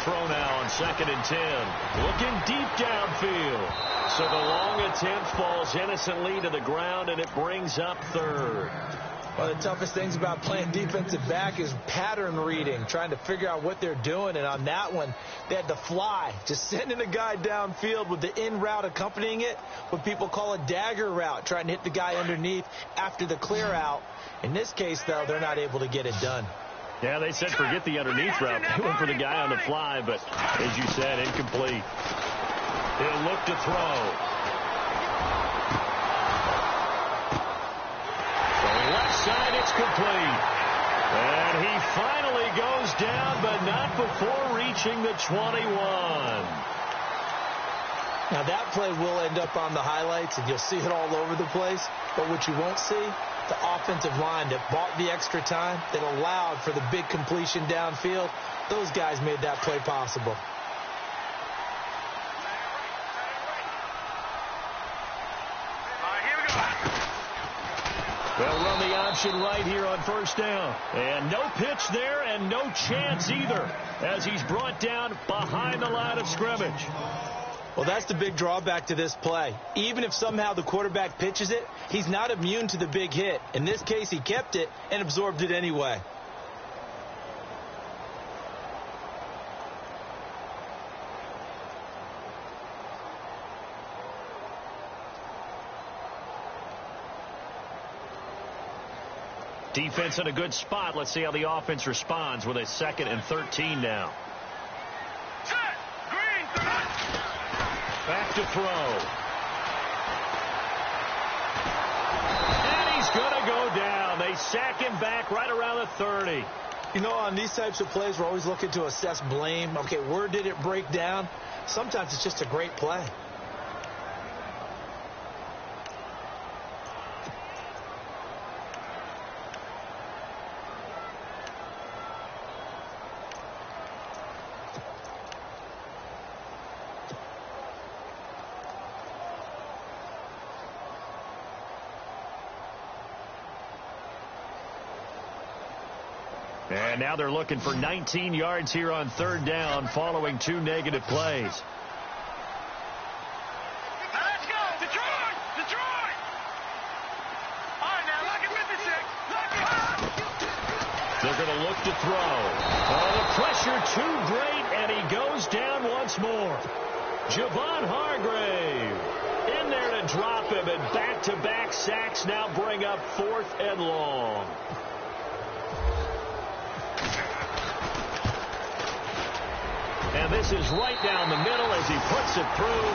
Throw now on 2nd and 10. Looking deep downfield. So the long attempt falls innocently to the ground, and it brings up 3rd. One of the toughest things about playing defensive back is pattern reading, trying to figure out what they're doing. And on that one, they had to fly, just sending a guy downfield with the in route accompanying it, what people call a dagger route, trying to hit the guy underneath after the clear out. In this case, though, they're not able to get it done. Yeah, they said forget the underneath route. They went for the guy on the fly, but as you said, incomplete. He'll look to throw. So left side, it's complete. And he finally goes down, but not before reaching the 21. Now that play will end up on the highlights, and you'll see it all over the place. But what you won't see, the offensive line that bought the extra time, that allowed for the big completion downfield, those guys made that play possible. They'll run the option right here on 1st down. And no pitch there and no chance either as he's brought down behind the line of scrimmage. Well, that's the big drawback to this play. Even if somehow the quarterback pitches it, he's not immune to the big hit. In this case, he kept it and absorbed it anyway. Defense in a good spot. Let's see how the offense responds with a 2nd and 13 now. Back to throw. And he's going to go down. They sack him back right around the 30. You know, on these types of plays, we're always looking to assess blame. Okay, where did it break down? Sometimes it's just a great play. And now they're looking for 19 yards here on 3rd down following 2 negative plays. Now let's go. Detroit. All right, now look at 56. They're going to look to throw. Oh, the pressure too great, and he goes down once more. Javon Hargrave in there to drop him, and back-to-back sacks now bring up 4th and long. And this is right down the middle as he puts it through,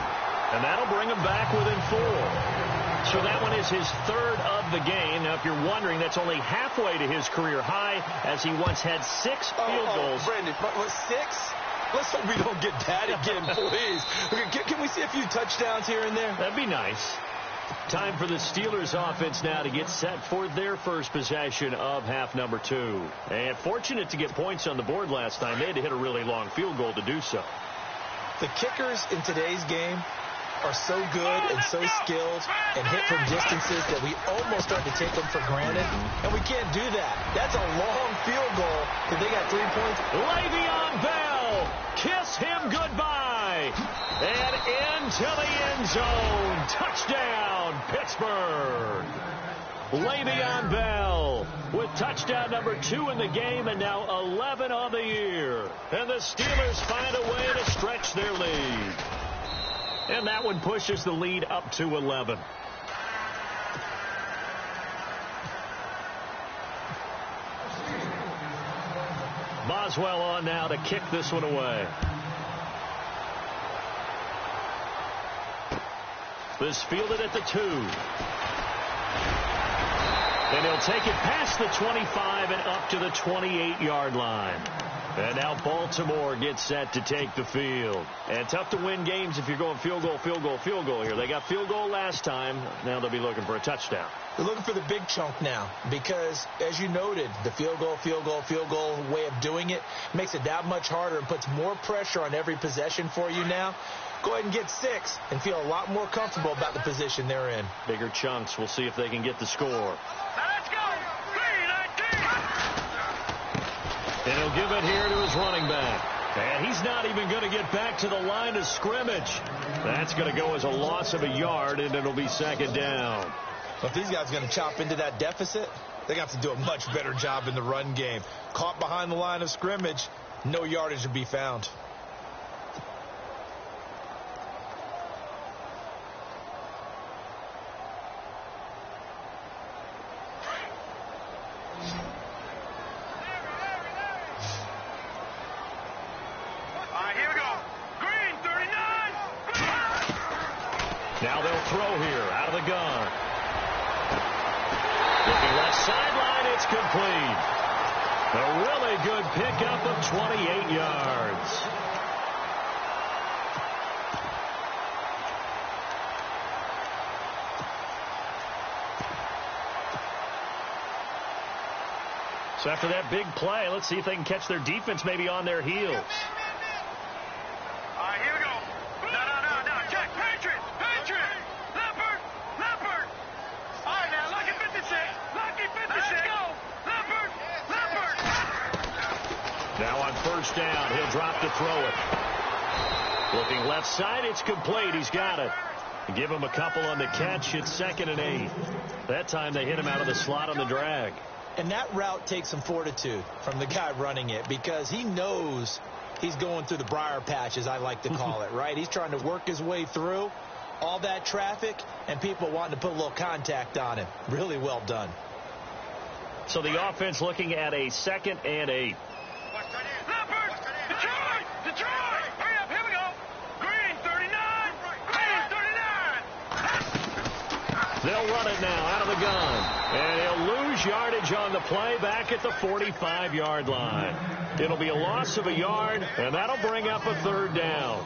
and that'll bring him back within 4. So that one is his 3rd of the game. Now, if you're wondering, that's only halfway to his career high, as he once had 6 field goals. Brandon, but 6? Let's hope we don't get that again, please. Okay, can we see a few touchdowns here and there? That'd be nice. Time for the Steelers offense now to get set for their first possession of half number 2. And fortunate to get points on the board last time. They had to hit a really long field goal to do so. The kickers in today's game are so good and so skilled and hit from distances that we almost start to take them for granted. And we can't do that. That's a long field goal. If they got 3 points. Le'Veon Bell, kiss him goodbye. And into the end zone. Touchdown, Pittsburgh. Le'Veon Bell with touchdown number 2 in the game and now 11 on the year. And the Steelers find a way to stretch their lead. And that one pushes the lead up to 11. Boswell on now to kick this one away. This fielded at the 2. And he'll take it past the 25 and up to the 28-yard line. And now Baltimore gets set to take the field. And tough to win games if you're going field goal, field goal, field goal here. They got field goal last time. Now they'll be looking for a touchdown. They're looking for the big chunk now because, as you noted, the field goal, field goal, field goal way of doing it makes it that much harder and puts more pressure on every possession for you now. Go ahead and get 6 and feel a lot more comfortable about the position they're in. Bigger chunks. We'll see if they can get the score. Let's go. 3-19. And he'll give it here to his running back. And he's not even going to get back to the line of scrimmage. That's going to go as a loss of a yard, and it'll be second down. If these guys are going to chop into that deficit, they're going to have to do a much better job in the run game. Caught behind the line of scrimmage, no yardage to be found. Now they'll throw here out of the gun. Looking left sideline, it's complete. A really good pickup of 28 yards. So after that big play, let's see if they can catch their defense maybe on their heels. Here we go. No. Check. Patriot. Leopard. All right, now, Lucky 56. Let's go. Leopard. Now on first down, he'll drop to throw it. Looking left side, it's complete. He's got it. Give him a couple on the catch. It's 2nd and 8. That time they hit him out of the slot on the drag. And that route takes some fortitude from the guy running it because he knows he's going through the briar patch, as I like to call it, right? He's trying to work his way through all that traffic and people wanting to put a little contact on him. Really well done. So the offense looking at a 2nd and 8. Leopard. Detroit. Hurry up. Here we go. Green 39. They'll run it now out of the gun. And he'll lose yardage on the play back at the 45-yard line. It'll be a loss of a yard, and that'll bring up a 3rd down.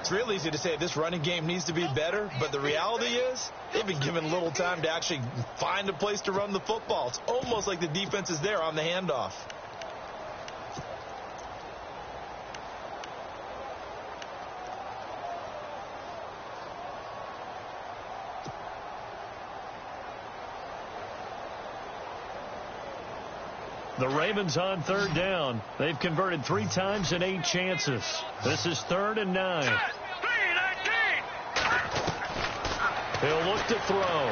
It's real easy to say this running game needs to be better, but the reality is they've been given little time to actually find a place to run the football. It's almost like the defense is there on the handoff. The Ravens on 3rd down. They've converted 3 times in 8 chances. This is 3rd and 9. 3-19. He'll look to throw.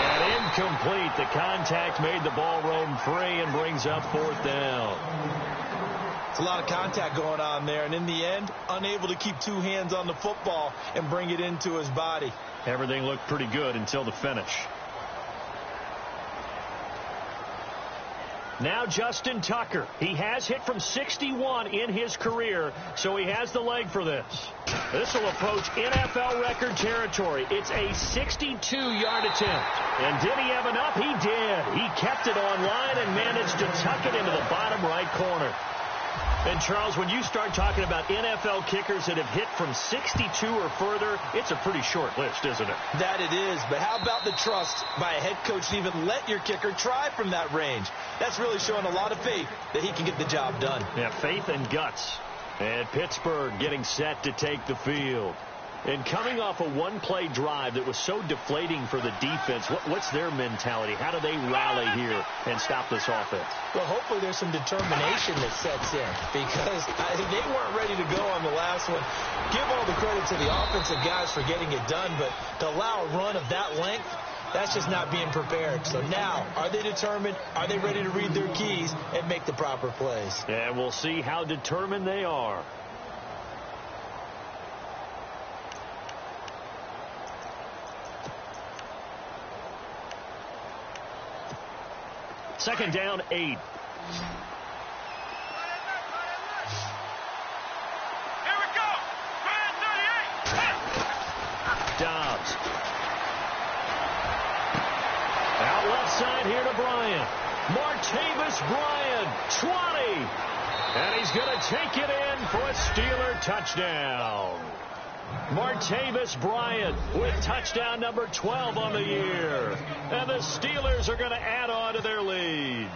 And incomplete. The contact made the ball roam free and brings up 4th down. It's a lot of contact going on there, and in the end, unable to keep 2 hands on the football and bring it into his body. Everything looked pretty good until the finish. Now Justin Tucker. He has hit from 61 in his career, so he has the leg for this. This will approach NFL record territory. It's a 62-yard attempt. And did he have enough? He did. He kept it on line and managed to tuck it into the bottom right corner. And, Charles, when you start talking about NFL kickers that have hit from 62 or further, it's a pretty short list, isn't it? That it is. But how about the trust by a head coach to even let your kicker try from that range? That's really showing a lot of faith that he can get the job done. Yeah, faith and guts. And Pittsburgh getting set to take the field. And coming off a one-play drive that was so deflating for the defense, what's their mentality? How do they rally here and stop this offense? Well, hopefully there's some determination that sets in because they weren't ready to go on the last one. Give all the credit to the offensive guys for getting it done, but to allow a run of that length, that's just not being prepared. So now, are they determined? Are they ready to read their keys and make the proper plays? And we'll see how determined they are. Second down, 8. Here we go. Brand 38. Dobbs. Out left side here to Bryant. Martavis Bryant, 20. And he's going to take it in for a Steeler touchdown. Martavis Bryant with touchdown number 12 on the year. And the Steelers are going to add on to their lead.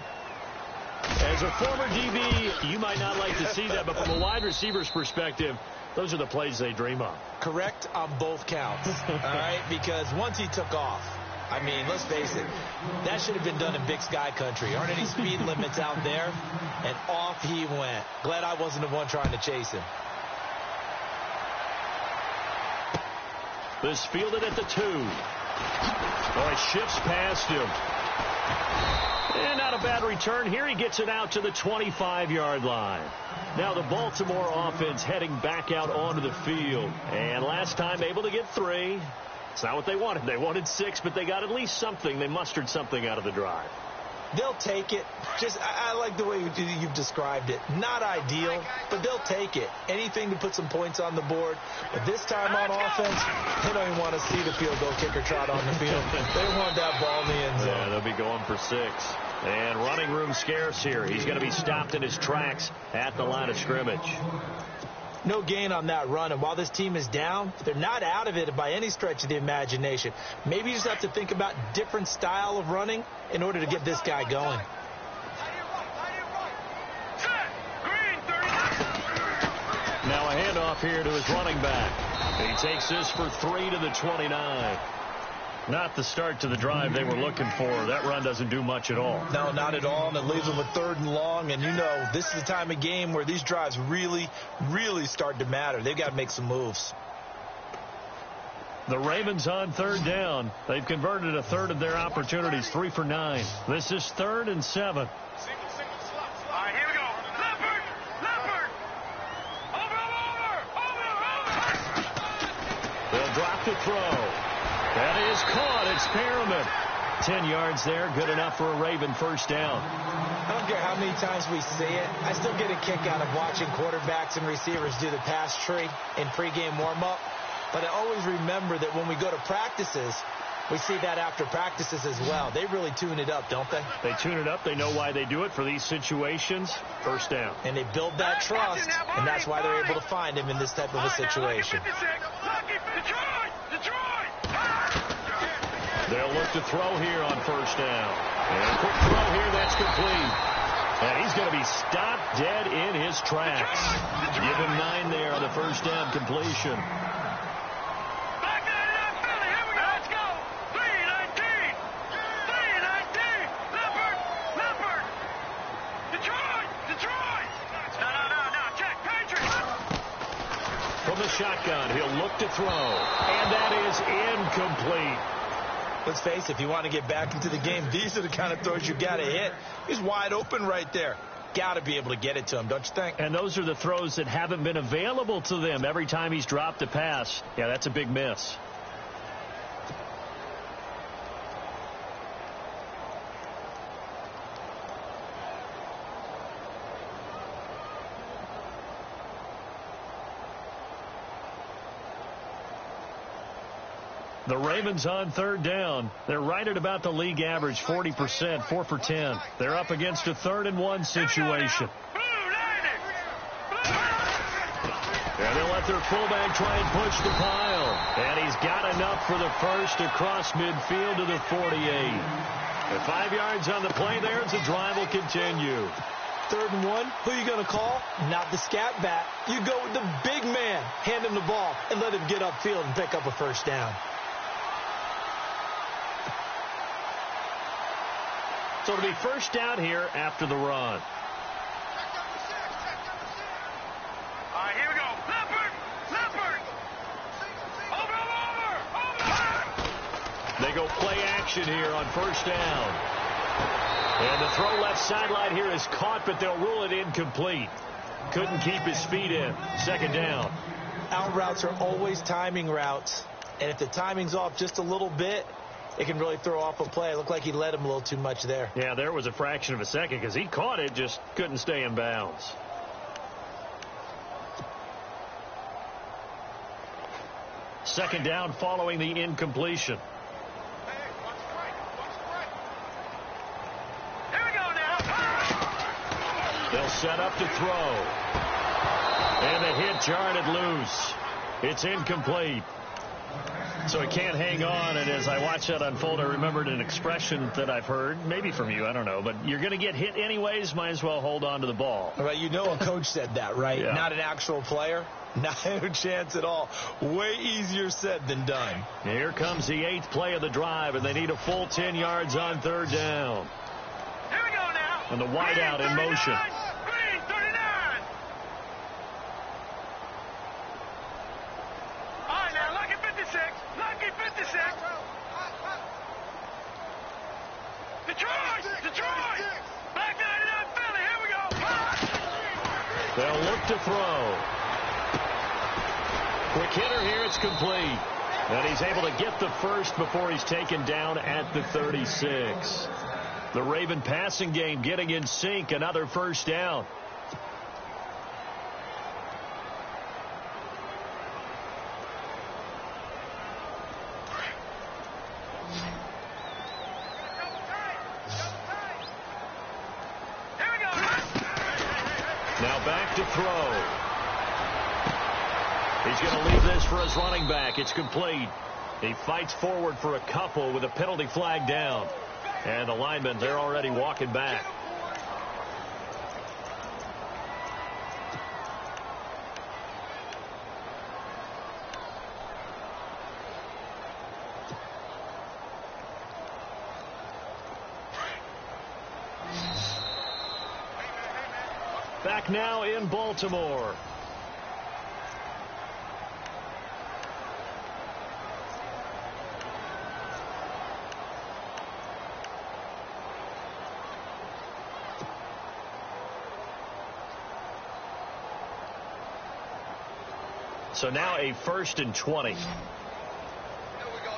As a former DB, you might not like to see that, but from a wide receiver's perspective, those are the plays they dream of. Correct on both counts, all right? Because once he took off, I mean, let's face it, that should have been done in Big Sky country. Aren't any speed limits out there? And off he went. Glad I wasn't the one trying to chase him. This fielded at the 2. Oh, it shifts past him. And not a bad return. Here he gets it out to the 25-yard line. Now the Baltimore offense heading back out onto the field. And last time able to get 3. It's not what they wanted. They wanted 6, but they got at least something. They mustered something out of the drive. They'll take it. I like the way you've described it. Not ideal, but they'll take it. Anything to put some points on the board. But this time on offense, they don't even want to see the field goal kicker trot on the field. They want that ball in the end zone. Yeah, they'll be going for 6. And running room scarce here. He's going to be stopped in his tracks at the line of scrimmage. No gain on that run, and while this team is down, they're not out of it by any stretch of the imagination. Maybe you just have to think about different style of running in order to get this guy going. Now a handoff here to his running back. He takes this for 3 to the 29. Not the start to the drive they were looking for. That run doesn't do much at all. No, not at all, and it leaves them with 3rd and long. And, you know, this is the time of game where these drives really, really start to matter. They've got to make some moves. The Ravens on 3rd down. They've converted a third of their opportunities, 3 for 9. This is 3rd and 7. All right, here we go. Leopard. Over. They'll drop the throw. That is caught. It's Perriman. 10 yards there. Good enough for a Raven first down. I don't care how many times we see it. I still get a kick out of watching quarterbacks and receivers do the pass tree in pregame warm-up. But I always remember that when we go to practices, we see that after practices as well. They really tune it up, don't they? They tune it up. They know why they do it for these situations. First down. And they build that trust, and that's why they're able to find him in this type of a situation. They'll look to throw here on first down. And a quick throw here, that's complete. And he's going to be stopped dead in his tracks. Give him 9 there on the first down completion. Back to the Philly. Here we go. Let's go. 3-19. Leopard. Detroit. No. Check. Patriots. From the shotgun, he'll look to throw. And that is incomplete. Let's face it, if you want to get back into the game, these are the kind of throws you got to hit. He's wide open right there. Got to be able to get it to him, don't you think? And those are the throws that haven't been available to them every time he's dropped a pass. Yeah, that's a big miss. The Ravens on 3rd down. They're right at about the league average, 40%, 4 for 10. They're up against a 3rd and 1 situation. And they'll let their fullback try and push the pile. And he's got enough for the first across midfield to the 48. At 5 yards on the play there as the drive will continue. 3rd and 1, who are you going to call? Not the scat back. You go with the big man. Hand him the ball and let him get upfield and pick up a first down. So it'll be first down here after the run. All right, here we go. Leopard! Leopard! Over! They go play action here on first down. And the throw left sideline here is caught, but they'll rule it incomplete. Couldn't keep his feet in. 2nd down. Out routes are always timing routes. And if the timing's off just a little bit, it can really throw off a play. It looked like he led him a little too much there. Yeah, there was a fraction of a second because he caught it, just couldn't stay in bounds. Second down following the incompletion. Here we go now. They'll set up to throw. And the hit jarred loose. It's incomplete. So he can't hang on, and as I watched that unfold, I remembered an expression that I've heard, maybe from you, I don't know, but you're going to get hit anyways, might as well hold on to the ball. Right, you know a coach said that, right? Yeah. Not an actual player. Not a chance at all. Way easier said than done. Here comes the 8th play of the drive, and they need a full 10 yards on 3rd down. Here we go now. And the wideout in motion. Green, 39. All right, now, lucky 56. Lucky 56. Detroit! Detroit! Back 99 Philly. Here we go. They'll look to throw. Quick hitter here. It's complete. And he's able to get the first before he's taken down at the 36. The Raven passing game getting in sync. Another first down. Now back to throw. He's going to leave this for his running back. It's complete. He fights forward for a couple with a penalty flag down. And the linemen, they're already walking back. Back now in Baltimore. So now a 1st and 20. Here we go.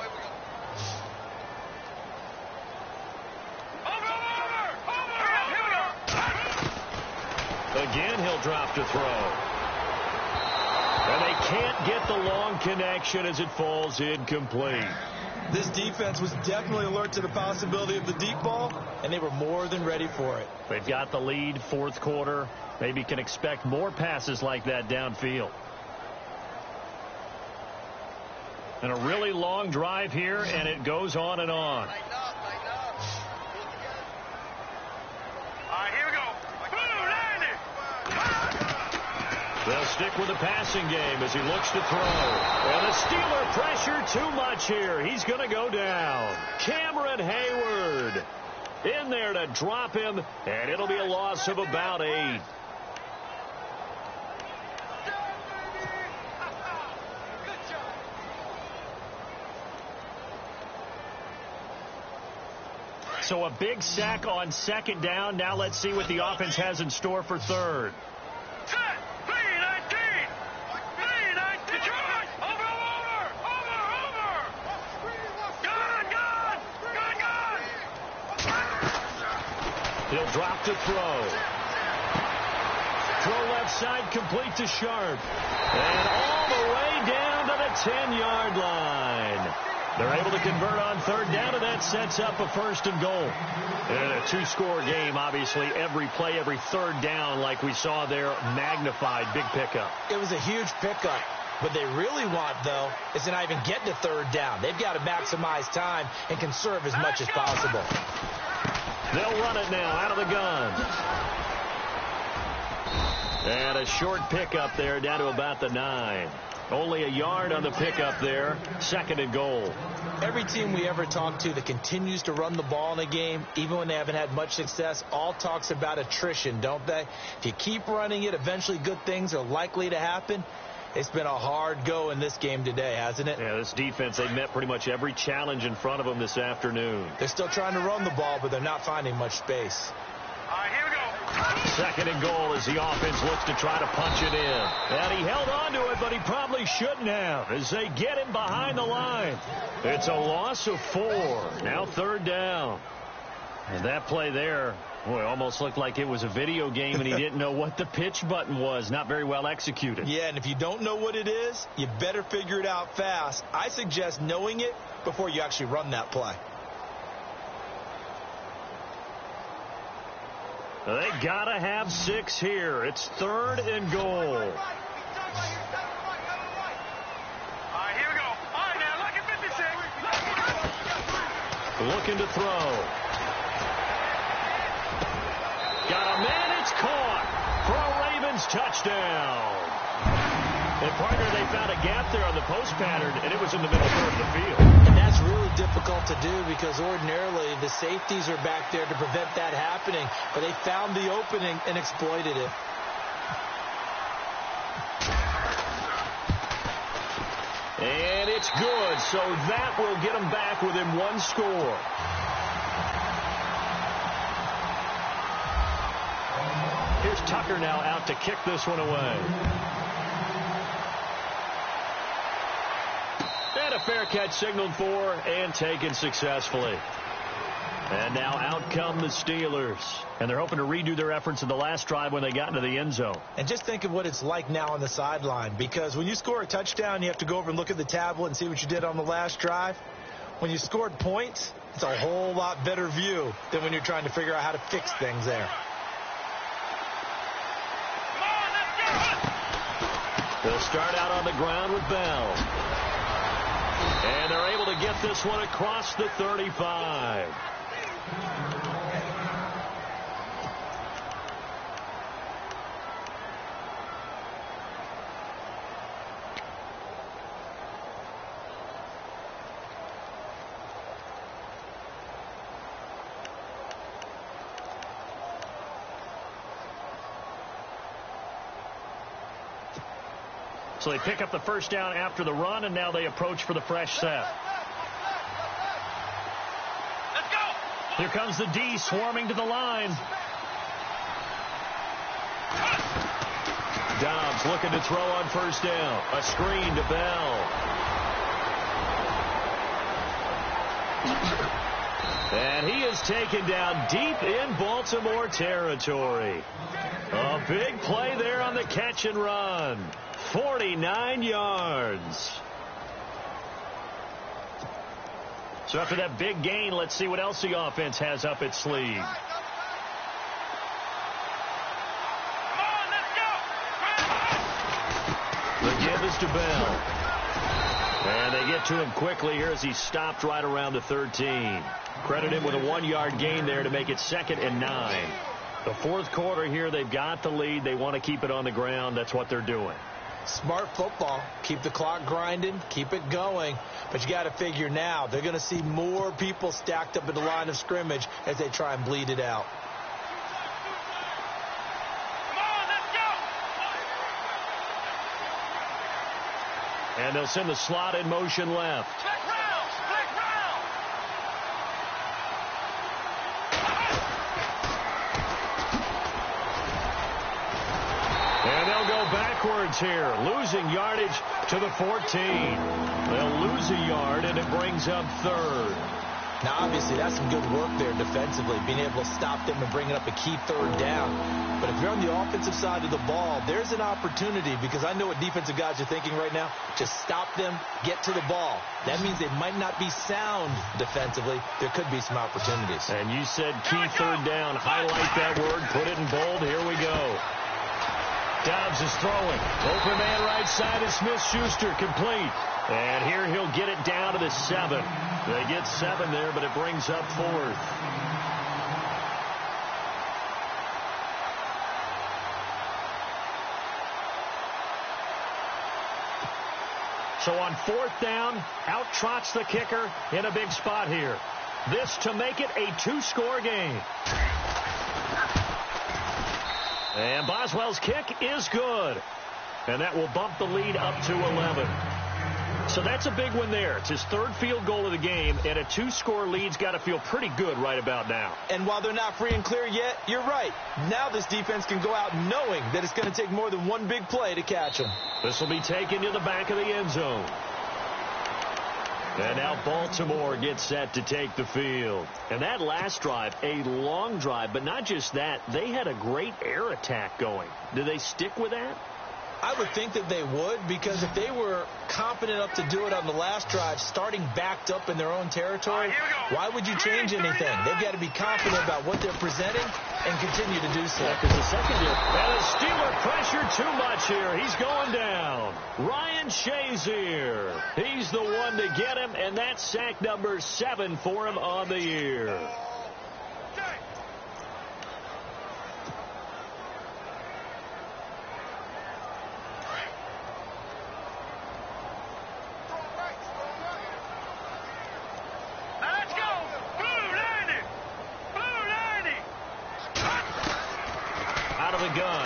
Again, he'll drop to throw. And they can't get the long connection as it falls incomplete. This defense was definitely alert to the possibility of the deep ball, and they were more than ready for it. They've got the lead, 4th quarter. Maybe can expect more passes like that downfield. And a really long drive here, and it goes on and on. All right, here we go. They'll stick with the passing game as he looks to throw. And the Steeler pressure too much here. He's going to go down. Cameron Hayward in there to drop him, and it'll be a loss of about 8. So a big sack on 2nd down. Now let's see what the offense has in store for 3rd. Set. 3-19. 3-19. Detroit. Over. Gone. He'll drop to throw. Throw left side, complete to Sharp. And all the way down to the 10-yard line. They're able to convert on third down, and that sets up a first and goal. And a two-score game, obviously. Every play, every third down, like we saw there, magnified. Big pickup. It was a huge pickup. What they really want, though, is to not even get to third down. They've got to maximize time and conserve as much as possible. They'll run it now out of the gun. And a short pickup there down to about the 9. Only a yard on the pickup there. Second and goal. Every team we ever talk to that continues to run the ball in a game, even when they haven't had much success, all talks about attrition, don't they? If you keep running it, eventually good things are likely to happen. It's been a hard go in this game today, hasn't it? Yeah, this defense, they met pretty much every challenge in front of them this afternoon. They're still trying to run the ball, but they're not finding much space. All right, here we go. Second and goal as the offense looks to try to punch it in. And he held on to it, but he probably shouldn't have as they get him behind the line. It's a loss of 4. Now third down. And that play there, boy, almost looked like it was a video game and he didn't know what the pitch button was. Not very well executed. Yeah, and if you don't know what it is, you better figure it out fast. I suggest knowing it before you actually run that play. They gotta have 6 here. It's third and goal. All right, here we go. All right, now, look at 56. Looking to throw. Got a man, it's caught for a Ravens touchdown. And partner, they found a gap there on the post pattern, and it was in the middle third of the field. And that's really difficult to do because ordinarily the safeties are back there to prevent that happening. But they found the opening and exploited it. And it's good, so that will get them back within 1 score. Here's Tucker now out to kick this one away. And a fair catch signaled for and taken successfully. And now out come the Steelers. And they're hoping to redo their efforts in the last drive when they got into the end zone. And just think of what it's like now on the sideline. Because when you score a touchdown, you have to go over and look at the tablet and see what you did on the last drive. When you scored points, it's a whole lot better view than when you're trying to figure out how to fix things there. They'll start out on the ground with Bell. And they're able to get this one across the 35. So they pick up the first down after the run, and now they approach for the fresh set. Let's go. Here comes the D swarming to the line. Dobbs looking to throw on first down. A screen to Bell. And he is taken down deep in Baltimore territory. A big play there on the catch and run. 49 yards. So after that big gain, let's see what else the offense has up its sleeve. Come on, let's go. The give is to Bell. And they get to him quickly here as he stopped right around the 13. Credit him with a 1-yard gain there to make it 2nd and 9. The fourth quarter here, they've got the lead. They want to keep it on the ground. That's what they're doing. Smart football. Keep the clock grinding. Keep it going. But you got to figure now they're going to see more people stacked up at the line of scrimmage as they try and bleed it out. Come on, let's go. And they'll send the slot in motion left. Split round, split round. And they'll go backwards here, losing yardage to the 14. They'll lose a yard, and it brings up third. Now, obviously, that's some good work there defensively, being able to stop them and bringing up a key third down. But if you're on the offensive side of the ball, there's an opportunity, because I know what defensive guys are thinking right now. Just stop them, get to the ball. That means they might not be sound defensively. There could be some opportunities. And you said key third down. Highlight that word. Put it in bold. Here we go. Dobbs is throwing. Open man right side is Smith-Schuster. Complete. And here he'll get it down to the 7. They get 7 there, but it brings up 4th. So on 4th down, out trots the kicker in a big spot here. This to make it a 2-score game. And Boswell's kick is good. And that will bump the lead up to 11. So that's a big one there. It's his 3rd field goal of the game, and a 2-score lead's got to feel pretty good right about now. And while they're not free and clear yet, you're right. Now this defense can go out knowing that it's going to take more than one big play to catch them. This will be taken to the back of the end zone. And now Baltimore gets set to take the field. And that last drive, a long drive, but not just that. They had a great air attack going. Do they stick with that? I would think that they would, because if they were confident enough to do it on the last drive, starting backed up in their own territory, why would you change anything? They've got to be confident about what they're presenting and continue to do so. Because the secondary, and the Steeler pressure too much here. He's going down. Ryan Shazier. He's the one to get him, and that's sack number 7 for him on the year.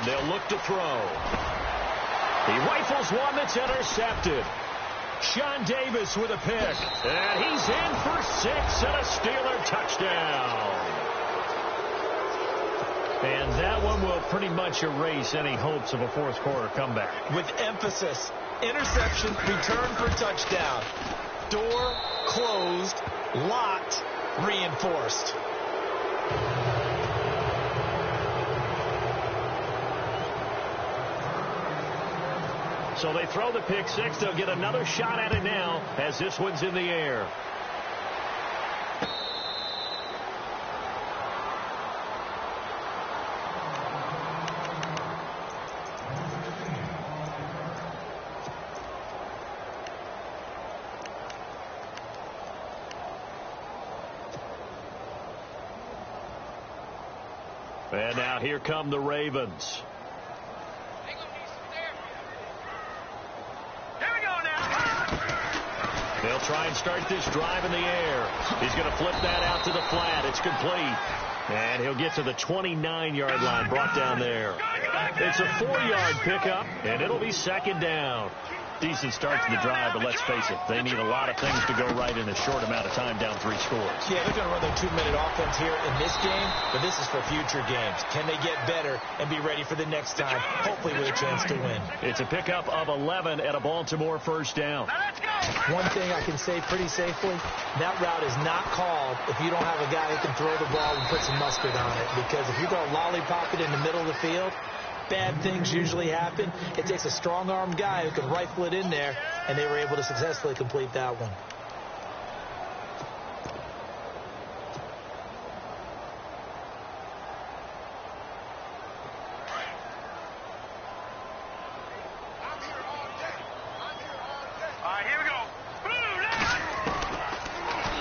They'll look to throw. He rifles one that's intercepted. Sean Davis with a pick. And he's in for 6 and a Steeler touchdown. And that one will pretty much erase any hopes of a 4th quarter comeback. With emphasis. Interception, return for touchdown. Door closed, locked, reinforced. So they throw the pick 6. They'll get another shot at it now as this one's in the air. And now here come the Ravens. They'll try and start this drive in the air. He's going to flip that out to the flat. It's complete. And he'll get to the 29-yard line, brought down there. It's a 4-yard pickup, and it'll be 2nd down. Decent start to the drive, but let's face it, they need a lot of things to go right in a short amount of time, down 3 scores. Yeah, they're going to run their 2-minute offense here in this game, but this is for future games. Can they get better and be ready for the next time, hopefully with a chance to win? It's a pickup of 11 at a Baltimore 1st down. One thing I can say pretty safely, that route is not called if you don't have a guy who can throw the ball and put some mustard on it, because if you go lollipop it in the middle of the field, bad things usually happen. It takes a strong-armed guy who can rifle it in there, and they were able to successfully complete that one.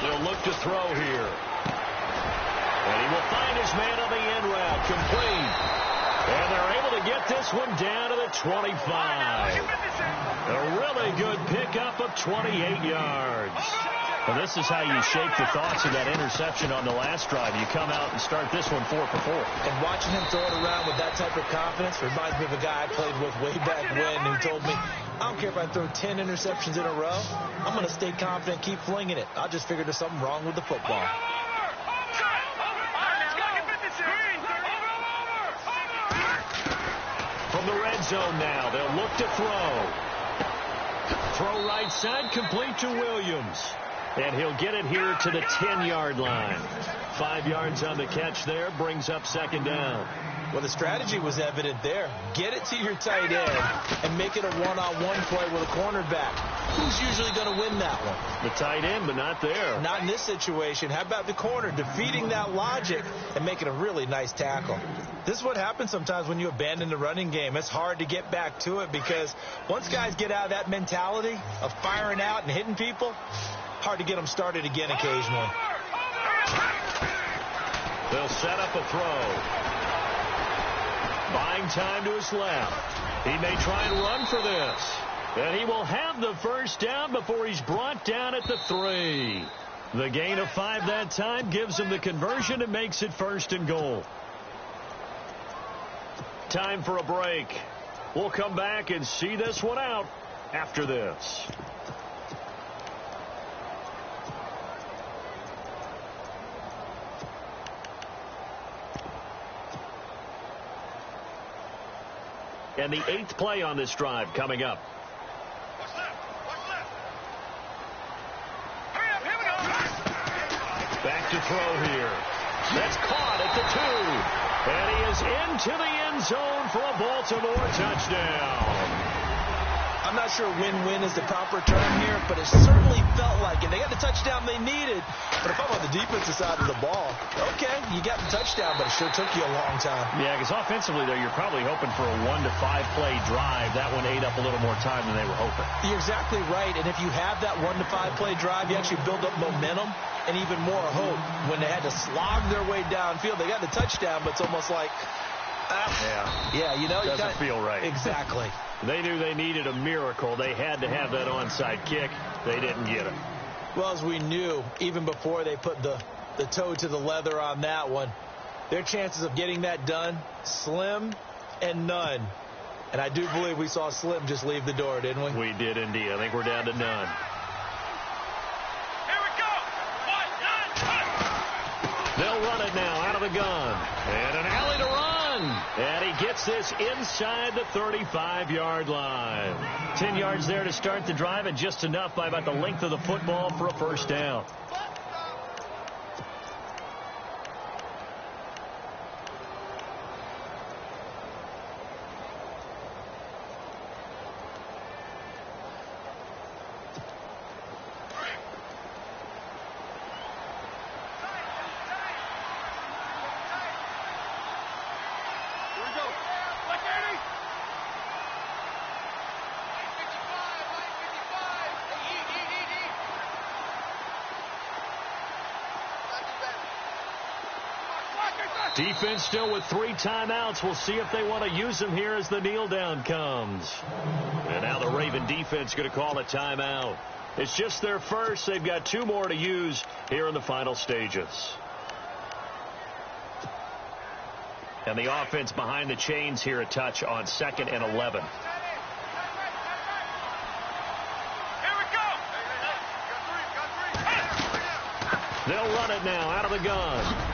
They'll look to throw here. And he will find his man on the end route. Complete. And they're able to get this one down to the 25. A really good pickup of 28 yards. Well, this is how you shake the thoughts of that interception on the last drive. You come out and start this one 4 for 4. And watching him throw it around with that type of confidence reminds me of a guy I played with way back when who told me, I don't care if I throw 10 interceptions in a row. I'm going to stay confident, keep flinging it. I just figured there's something wrong with the football. From the red zone now, they'll look to throw. Throw right side, complete to Williams. And he'll get it here to the 10-yard line. 5 yards on the catch there, brings up second down. Well, the strategy was evident there. Get it to your tight end and make it a one-on-one play with a cornerback. Who's usually going to win that one? The tight end, but not there. Not in this situation. How about the corner defeating that logic and making a really nice tackle? This is what happens sometimes when you abandon the running game. It's hard to get back to it because once guys get out of that mentality of firing out and hitting people, hard to get them started again occasionally. They'll set up a throw. Buying time to his left. He may try and run for this. And he will have the first down before he's brought down at the 3. The gain of 5 that time gives him the conversion and makes it 1st and goal. Time for a break. We'll come back and see this one out after this. And the 8th play on this drive coming up. Watch left. Watch left. Hurry up. Here we go. Back to throw here. That's caught at the 2. And he is into the end zone for a Baltimore touchdown. I'm not sure win-win is the proper term here, but it certainly felt like it. They got the touchdown they needed. But if I'm on the defensive side of the ball, okay, you got the touchdown, but it sure took you a long time. Yeah, because offensively, though, you're probably hoping for a 1 to 5 play drive. That one ate up a little more time than they were hoping. You're exactly right. And if you have that 1 to 5 play drive, you actually build up momentum and even more hope. When they had to slog their way downfield, they got the touchdown, but it's almost like, yeah, you know, doesn't feel right. Exactly. They knew they needed a miracle. They had to have that onside kick. They didn't get it. Well, as we knew, even before they put the toe to the leather on that one, their chances of getting that done, slim and none. And I do believe we saw Slim just leave the door, didn't we? We did indeed. I think we're down to none. Here we go. 1, 9, 1. They'll run it now out of the gun. And an alley to run. And he gets this inside the 35-yard line. 10 yards there to start the drive, and just enough by about the length of the football for a first down. Defense still with 3 timeouts. We'll see if they want to use them here as the kneel down comes. And now the Raven defense going to call a timeout. It's just their first. They've got 2 more to use here in the final stages. And the offense behind the chains here a touch on 2nd and 11. They'll run it now out of the gun.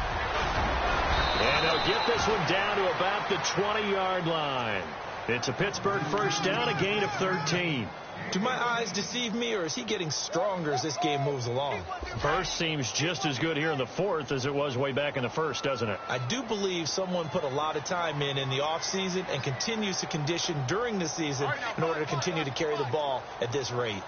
And they'll get this one down to about the 20-yard line. It's a Pittsburgh first down, a gain of 13. Do my eyes deceive me, or is he getting stronger as this game moves along? First seems just as good here in the 4th as it was way back in the 1st, doesn't it? I do believe someone put a lot of time in the offseason and continues to condition during the season in order to continue to carry the ball at this rate.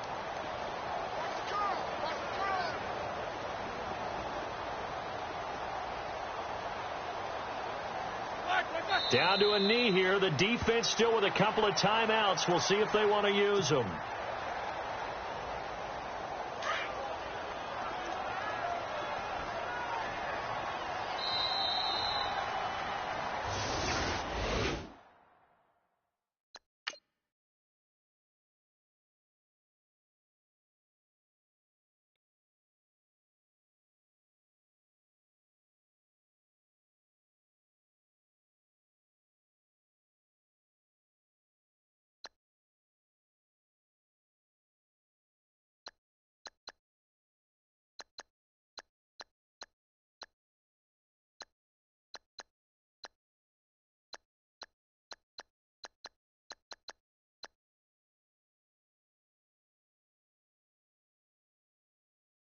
Down to a knee here. The defense still with a couple of timeouts. We'll see if they want to use them.